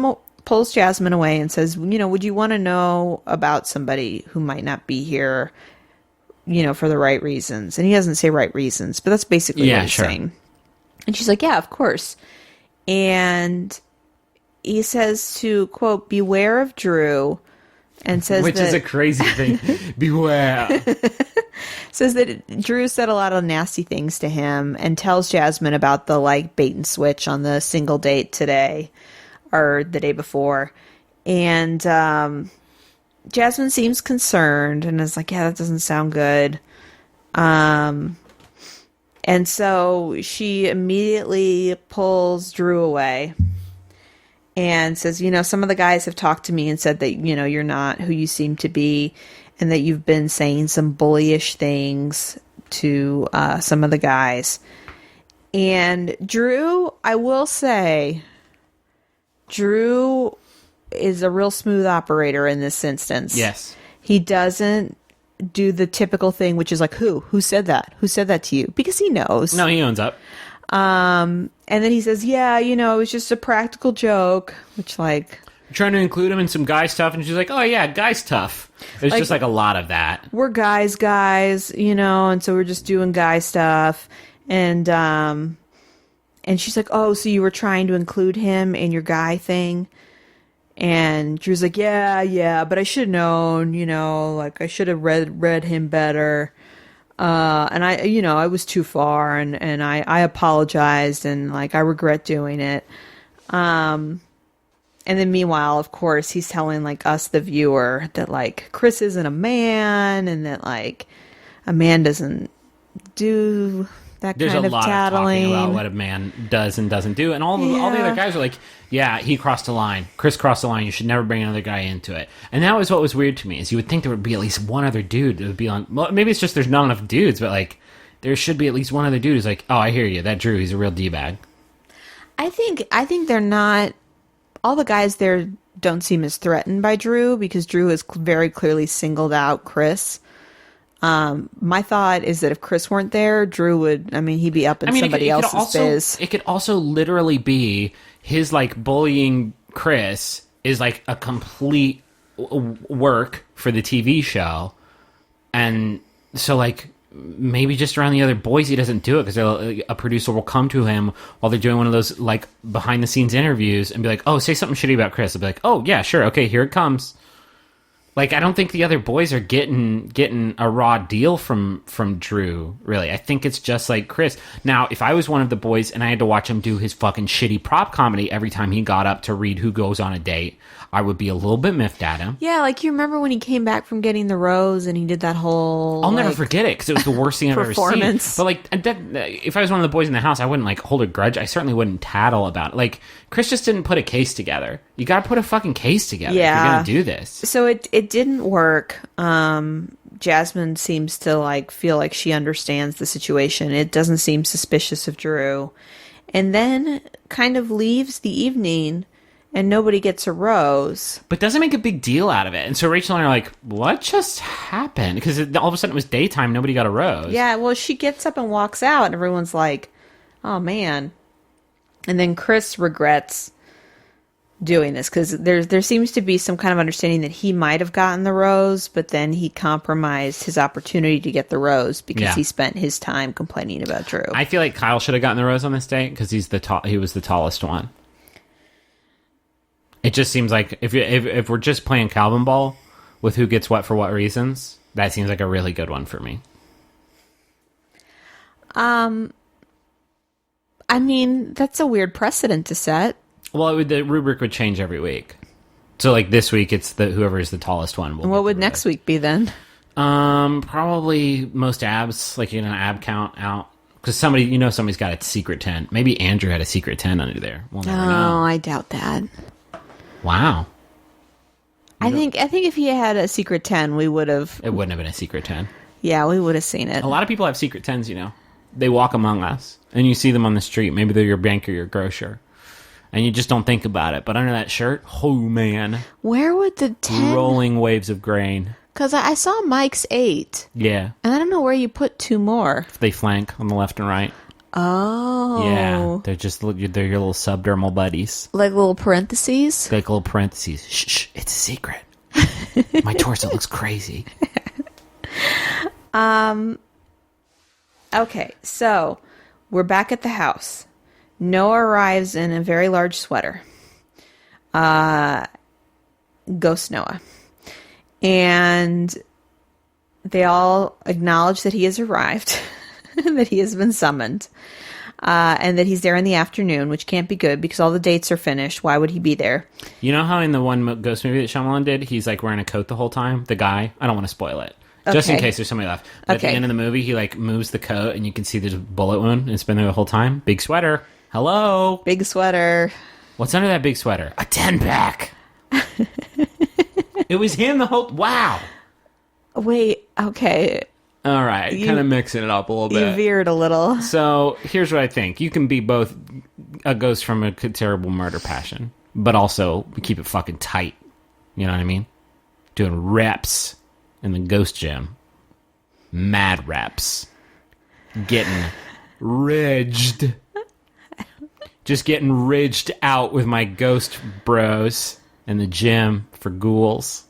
Jasmine away and says, would you want to know about somebody who might not be here, for the right reasons? And he doesn't say right reasons, but that's basically what he's saying. And she's like, yeah, of course. And he says to, quote, beware of Drew, and says which is a crazy thing. Beware. Says that Drew said a lot of nasty things to him and tells Jasmine about the bait and switch on the single date today or the day before. And Jasmine seems concerned and is like, yeah, that doesn't sound good. And so she immediately pulls Drew away and says, some of the guys have talked to me and said that, you're not who you seem to be and that you've been saying some bullyish things to some of the guys. And Drew, I will say, Drew is a real smooth operator in this instance. Yes. He doesn't do the typical thing, which is like, who said that? Who said that to you? Because he knows. No, he owns up. And then he says, yeah, it was just a practical joke, which like... You're trying to include him in some guy stuff, and she's like, oh yeah, guy's tough. There's just like a lot of that. We're guys, and so we're just doing guy stuff. And she's like, oh, so you were trying to include him in your guy thing? And Drew's like, yeah, but I should have known, like I should have read him better. And I was too far and I apologized and like, I regret doing it. And then meanwhile, of course, he's telling like us, the viewer, that like Chris isn't a man and that like a man doesn't do that There's kind a of lot tattling. of talking about what a man does and doesn't do. And all the other guys are like, yeah, he crossed the line. Chris crossed the line. You should never bring another guy into it. And that was what was weird to me, is you would think there would be at least one other dude that would be on. Well, maybe it's just there's not enough dudes, but like there should be at least one other dude who's like, oh, I hear you. That Drew, he's a real D-bag. I think they're not... All the guys there don't seem as threatened by Drew because Drew has very clearly singled out Chris. My thought is that if Chris weren't there, Drew would, he'd be up in somebody else's biz. It could also literally be his, like, bullying Chris is, like, a complete work for the TV show. And so, like, maybe just around the other boys he doesn't do it because a producer will come to him while they're doing one of those, like, behind-the-scenes interviews and be like, oh, say something shitty about Chris. They'll be like, oh, yeah, sure, okay, here it comes. Like, I don't think the other boys are getting a raw deal from Drew, really. I think it's just like Chris. Now, if I was one of the boys and I had to watch him do his fucking shitty prop comedy every time he got up to read Who Goes on a Date, I would be a little bit miffed at him. Yeah, like, you remember when he came back from getting the rose and he did that whole... I'll never forget it, because it was the worst thing I've ever seen. But, like, if I was one of the boys in the house, I wouldn't, like, hold a grudge. I certainly wouldn't tattle about it. Like, Chris just didn't put a case together. You gotta put a fucking case together if you're gonna do this. So it didn't work. Jasmine seems to, like, feel like she understands the situation. It doesn't seem suspicious of Drew. And then kind of leaves the evening... and nobody gets a rose. But doesn't make a big deal out of it. And so Rachel and I are like, what just happened? Because all of a sudden it was daytime, nobody got a rose. Yeah, well, she gets up and walks out, and everyone's like, oh, man. And then Chris regrets doing this, because there seems to be some kind of understanding that he might have gotten the rose, but then he compromised his opportunity to get the rose because he spent his time complaining about Drew. I feel like Kyle should have gotten the rose on this date, because he was the tallest one. It just seems like if we're just playing Calvin Ball with who gets what for what reasons, that seems like a really good one for me. That's a weird precedent to set. Well, the rubric would change every week. So, like, this week, it's whoever is the tallest one. And what would next week be then? Probably most abs, like, an ab count out. Because somebody's got a secret 10. Maybe Andrew had a secret 10 under there. We'll never know. I doubt that. Wow. I think if he had a secret 10, we would have... It wouldn't have been a secret 10. Yeah, we would have seen it. A lot of people have secret 10s, They walk among us. And you see them on the street. Maybe they're your banker, your grocer. And you just don't think about it. But under that shirt, oh, man. Where would the 10... Rolling waves of grain. Because I saw Mike's 8. Yeah. And I don't know where you put 2 more. They flank on the left and right. Oh. Yeah, they're your little subdermal buddies. Like little parentheses? Like little parentheses. Shh, it's a secret. My torso looks crazy. Okay, so we're back at the house. Noah arrives in a very large sweater. Ghost Noah. And they all acknowledge that he has arrived. That he has been summoned. and that he's there in the afternoon, which can't be good because all the dates are finished. Why would he be there? You know how in the one ghost movie that Shyamalan did, he's like wearing a coat the whole time? The guy? I don't want to spoil it. Just in case there's somebody left. But at the end of the movie, he like moves the coat and you can see there's a bullet wound and it's been there the whole time. Big sweater. Hello. Big sweater. What's under that big sweater? A 10-pack. It was him the whole... Wow. Wait, okay. All right, kind of mixing it up a little bit. You veered a little. So here's what I think. You can be both a ghost from a terrible murder passion, but also keep it fucking tight. You know what I mean? Doing reps in the ghost gym. Mad reps. Getting ridged. Just getting ridged out with my ghost bros in the gym for ghouls.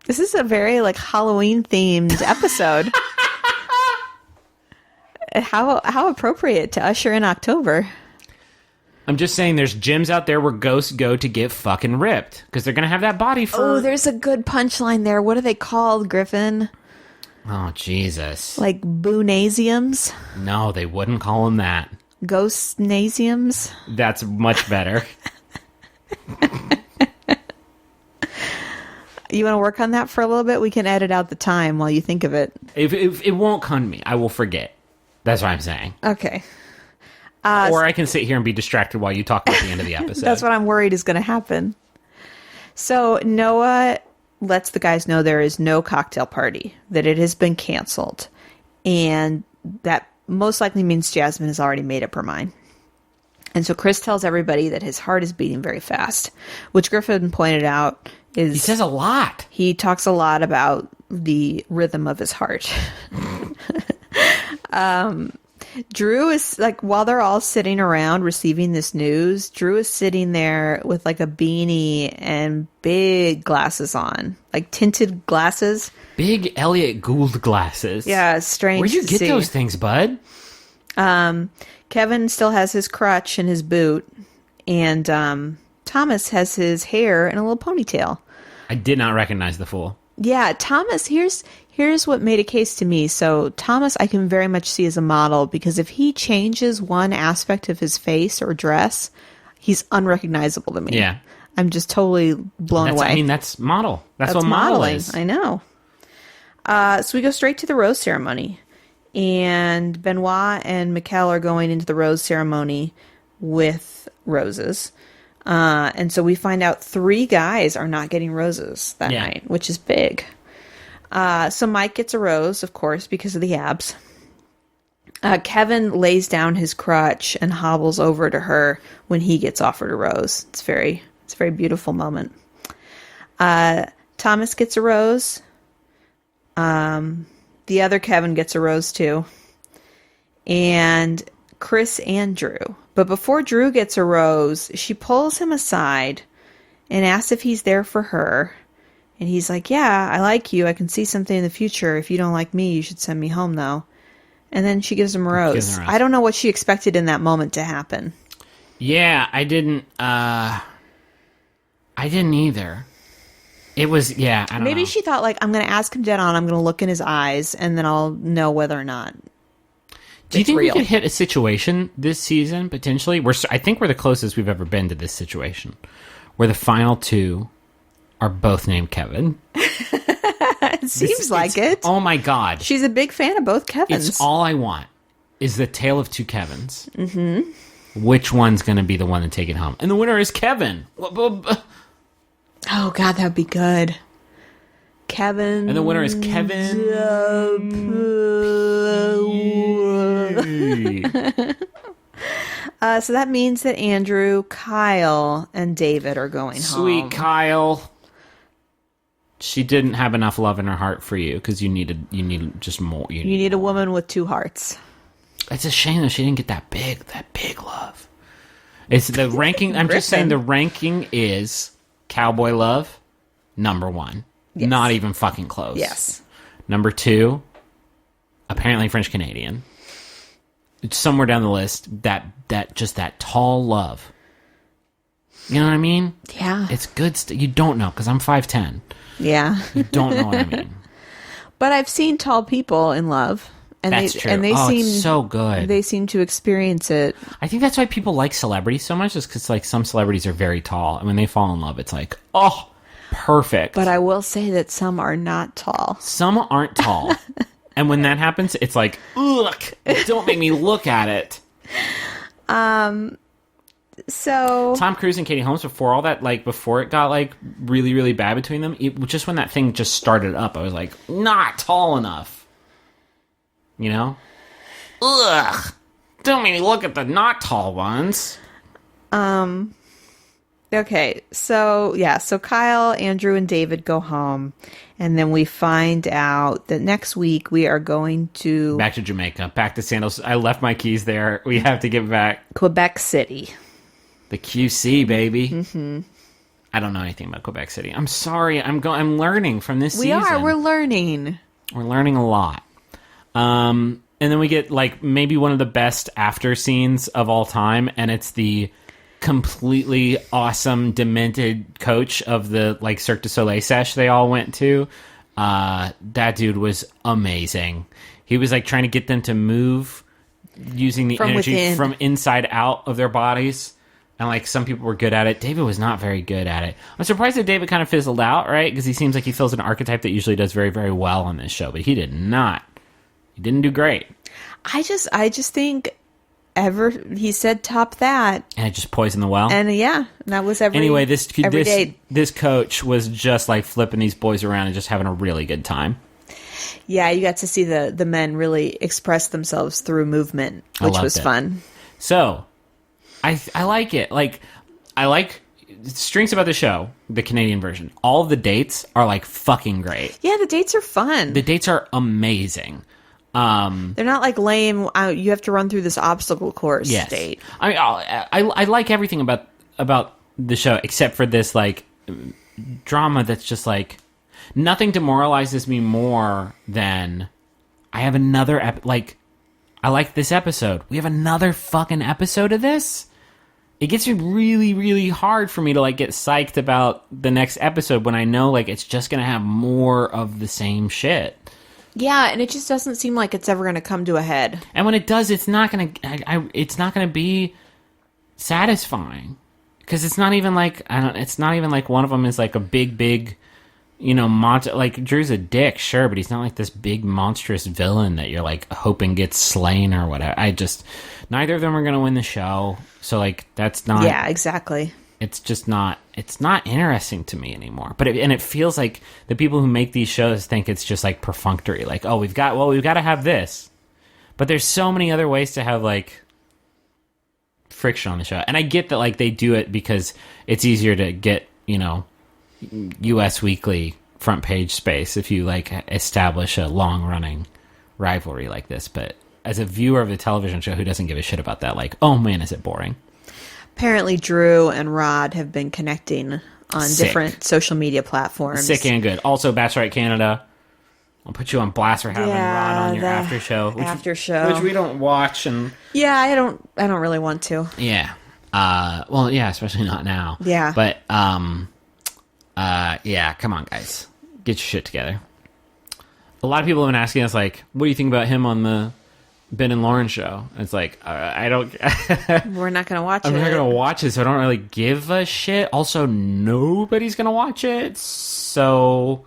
This is a very like Halloween themed episode. How appropriate to usher in October. I'm just saying there's gyms out there where ghosts go to get fucking ripped because they're going to have that body for... Oh, there's a good punchline there. What are they called, Griffin? Oh, Jesus. Like boonasiums? No, they wouldn't call them that. Ghostnasiums? That's much better. You want to work on that for a little bit? We can edit out the time while you think of it. If it won't come to me, I will forget. That's what I'm saying. Okay. Or I can sit here and be distracted while you talk about the end of the episode. That's what I'm worried is going to happen. So Noah lets the guys know there is no cocktail party, that it has been canceled. And that most likely means Jasmine has already made up her mind. And so Chris tells everybody that his heart is beating very fast, which Griffin pointed out is... He says a lot. He talks a lot about the rhythm of his heart. Drew is like, while they're all sitting around receiving this news, Drew is sitting there with like a beanie and big glasses on, like tinted glasses. Big Elliot Gould glasses. Yeah, it's strange. Where'd you to get see. those things, bud? Kevin still has his crutch and his boot, and Thomas has his hair in a little ponytail. I did not recognize the fool. Yeah, Thomas, here's what made a case to me. So Thomas I can very much see as a model, because if he changes one aspect of his face or dress, he's unrecognizable to me. Yeah. I'm just totally blown away. I mean, that's model. That's what model modeling. is. I know. So we go straight to the rose ceremony. And Benoit and Mikkel are going into the rose ceremony with roses. And so we find out 3 guys are not getting roses that night, which is big. So Mike gets a rose, of course, because of the abs. Kevin lays down his crutch and hobbles over to her when he gets offered a rose. It's a very beautiful moment. Thomas gets a rose. The other Kevin gets a rose too. And Chris and Drew. But before Drew gets a rose, she pulls him aside and asks if he's there for her. And he's like, yeah, I like you. I can see something in the future. If you don't like me, you should send me home, though. And then she gives him a rose. I don't know what she expected in that moment to happen. Yeah, I didn't either. It was, I don't know. Maybe she thought, like, I'm going to ask him dead on. I'm going to look in his eyes, and then I'll know whether or not Do you think real. we could hit a situation this season, potentially? I think we're the closest we've ever been to this situation, where the final 2 are both named Kevin. It seems like it. Oh my God. She's a big fan of both Kevins. It's all I want is the tale of 2 Kevins. Mm-hmm. Which one's going to be the one to take it home? And the winner is Kevin. Oh, God, that would be good. Kevin. And the winner is Kevin. So that means that Andrew, Kyle, and David are going home. Sweet Kyle. She didn't have enough love in her heart for you because you needed just more. You need a woman with 2 hearts. It's a shame that she didn't get that big love. It's the ranking. I'm just saying the ranking is Cowboy Love, number 1. Yes. Not even fucking close. Yes. Number 2, apparently French Canadian. It's somewhere down the list. That tall love. You know what I mean? Yeah. It's good. You don't know because I'm 5'10". Yeah. You don't know what I mean. But I've seen tall people in love, and That's they true. and they Oh, seem it's so good. They seem to experience it. I think that's why people like celebrities so much, is because like some celebrities are very tall, and when they fall in love, it's like, oh, perfect. But I will say that some are not tall. Some aren't tall, and when that happens, it's like, ugh, don't make me look at it. So Tom Cruise and Katie Holmes, before all that, like before it got like really, really bad between them, just when that thing just started up, I was like, not tall enough. You know? Ugh. Don't make me look at the not tall ones. okay, so Kyle, Andrew, and David go home, and then we find out that next week we are going to Back to Jamaica, back to Sandals. I left my keys there. We have to get back. Quebec City. The QC, baby. Mm-hmm. I don't know anything about Quebec City. I'm sorry. I'm learning from this season. We're learning. We're learning a lot. And then we get like maybe one of the best after scenes of all time, and it's the completely awesome, demented coach of the like Cirque du Soleil sesh they all went to. That dude was amazing. He was like trying to get them to move using the energy within. from inside out of their bodies. And, like, some people were good at it. David was not very good at it. I'm surprised that David kind of fizzled out, right? Because he seems like he fills an archetype that usually does very, very well on this show. But he did not. He didn't do great. I just think he said top that. And it just poisoned the well. And, that was every day. This coach was just, like, flipping these boys around and just having a really good time. Yeah, you got to see the men really express themselves through movement, which was fun. So... I like it. Like, I like strengths about the show, the Canadian version. All of the dates are like fucking great. Yeah, the dates are fun. The dates are amazing. They're not like lame. You have to run through this obstacle course date. I mean, I like everything about the show except for this like drama that's just like nothing demoralizes me more than I have another I like this episode. We have another fucking episode of this. It gets me really, really hard for me to like get psyched about the next episode when I know like it's just gonna have more of the same shit. Yeah, and it just doesn't seem like it's ever gonna come to a head. And when it does, it's not gonna be satisfying because it's not even like it's not even like one of them is like a big. You know, like Drew's a dick, sure, but he's not like this big monstrous villain that you're like hoping gets slain or whatever. Neither of them are gonna win the show, so like that's not. Yeah, exactly. It's just not. It's not interesting to me anymore. But it feels like the people who make these shows think it's just like perfunctory. Like, oh, we've got to have this, but there's so many other ways to have like friction on the show, and I get that like they do it because it's easier to get U.S. Weekly front page space if you like establish a long running rivalry like this, but as a viewer of the television show who doesn't give a shit about that, like, oh man, is it boring. Apparently Drew and Rod have been connecting on different social media platforms. Sick and good. Also Bachelorette Canada, I'll put you on blast for having Rod on your after show, which we don't watch. And I don't really want to. Especially not now. But come on, guys. Get your shit together. A lot of people have been asking us, like, what do you think about him on the Ben and Lauren show? And it's like, I don't... We're not going to watch it. I'm not going to watch it, so I don't really give a shit. Also, nobody's going to watch it, so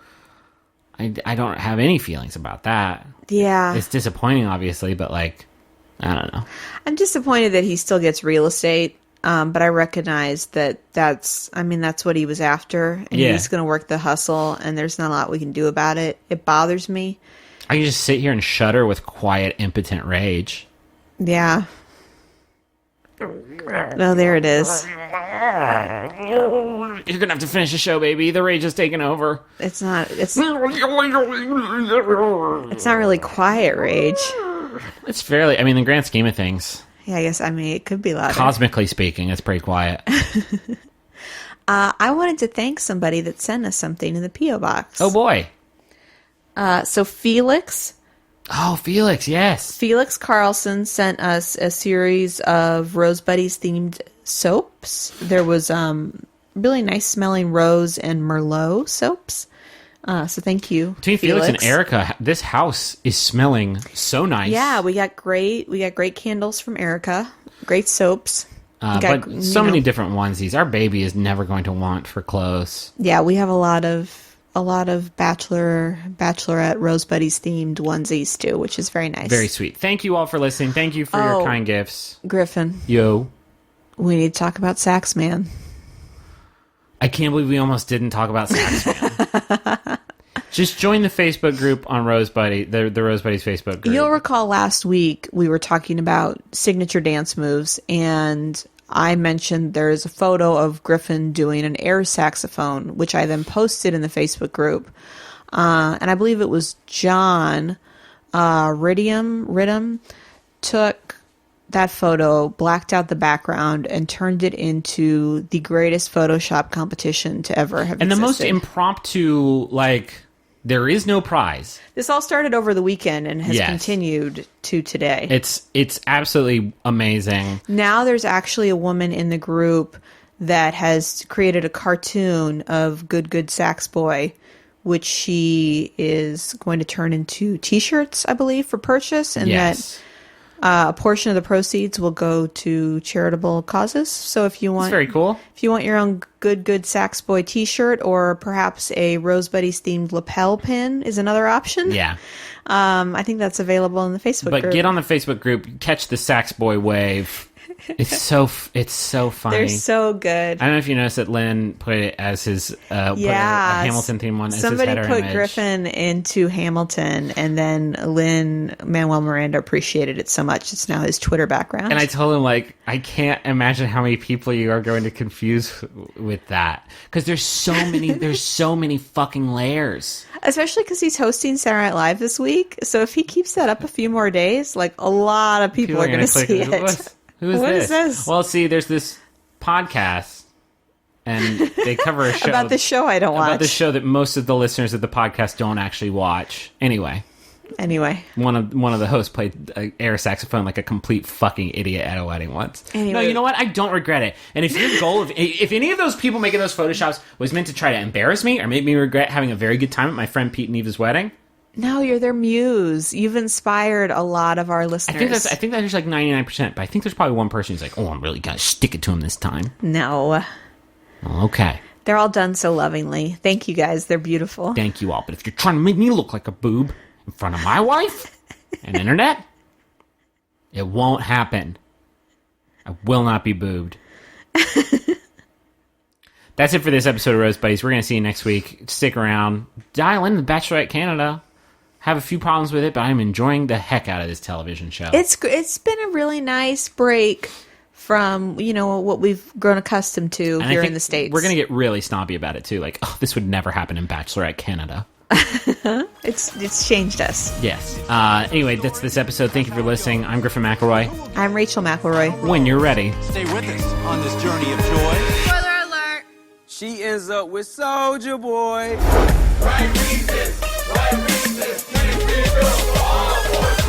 I don't have any feelings about that. Yeah. It's disappointing, obviously, but, like, I don't know. I'm disappointed that he still gets real estate. But I recognize that's what he was after, and he's going to work the hustle, and there's not a lot we can do about it. It bothers me. I can just sit here and shudder with quiet, impotent rage. Yeah. Well, there it is. You're going to have to finish the show, baby. The rage is taking over. It's not really quiet rage. It's fairly, in the grand scheme of things. Yeah, I guess, it could be louder. Cosmically speaking, it's pretty quiet. I wanted to thank somebody that sent us something in the P.O. Box. Oh, boy. So Felix. Oh, Felix, yes. Felix Carlson sent us a series of Rose Buddies themed soaps. There was really nice smelling Rose and Merlot soaps. So thank you, Between Felix and Erica, this house is smelling so nice. Yeah, we got great candles from Erica, great soaps. But so many different onesies. Our baby is never going to want for clothes. Yeah, we have a lot of Bachelorette Rose Buddies themed onesies too, which is very nice. Very sweet. Thank you all for listening. Thank you for your kind gifts. Griffin. Yo. We need to talk about Sax Man. I can't believe we almost didn't talk about Sax Man. Just join the Facebook group on Rose Buddy, the Rose Buddies Facebook group. You'll recall last week we were talking about signature dance moves, and I mentioned there's a photo of Griffin doing an air saxophone, which I then posted in the Facebook group. And I believe it was John Ridham took that photo, blacked out the background, and turned it into the greatest Photoshop competition to ever have existed. And the most impromptu, there is no prize. This all started over the weekend and has continued to today. It's absolutely amazing. Now there's actually a woman in the group that has created a cartoon of Good Sax Boy, which she is going to turn into T-shirts, I believe, for purchase, and that a portion of the proceeds will go to charitable causes. So if you want, that's very cool. If you want your own Good Sax Boy T-shirt, or perhaps a Rose Buddies themed lapel pin, is another option. Yeah, I think that's available in the Facebook group. But get on the Facebook group, catch the Sax Boy wave. It's so funny. They're so good. I don't know if you noticed that Lynn put it as his put a Hamilton theme one as somebody his header put image. Griffin into Hamilton, and then Lin-Manuel Miranda appreciated it so much it's now his Twitter background. And I told him, I can't imagine how many people you are going to confuse with that, because there's so many fucking layers. Especially because he's hosting Saturday Night Live this week, so if he keeps that up a few more days, a lot of people are going to see it. What is this? Well, see, there's this podcast, and they cover a show about the show I don't watch. About the show that most of the listeners of the podcast don't actually watch. Anyway, one of the hosts played air saxophone like a complete fucking idiot at a wedding once. Anyway. No, you know what? I don't regret it. And if your goal, if any of those people making those photoshops was meant to try to embarrass me or make me regret having a very good time at my friend Pete and Eva's wedding. No, you're their muse. You've inspired a lot of our listeners. I think that's 99%, but I think there's probably one person who's like, oh, I'm really going to stick it to him this time. No. Okay. They're all done so lovingly. Thank you guys. They're beautiful. Thank you all. But if you're trying to make me look like a boob in front of my wife and internet, it won't happen. I will not be boobed. That's it for this episode of Rose Buddies. We're going to see you next week. Stick around. Dial in the Bachelorette Canada. Have a few problems with it, but I'm enjoying the heck out of this television show. It's been a really nice break from, what we've grown accustomed to here in the States. We're going to get really snobby about it, too. This would never happen in Bachelorette Canada. It's changed us. Yes. Anyway, that's this episode. Thank you for listening. I'm Griffin McElroy. I'm Rachel McElroy. When you're ready. Stay with us on this journey of joy. Spoiler alert. She ends up with Soldier Boy. Right reasons, can't be good for all boys.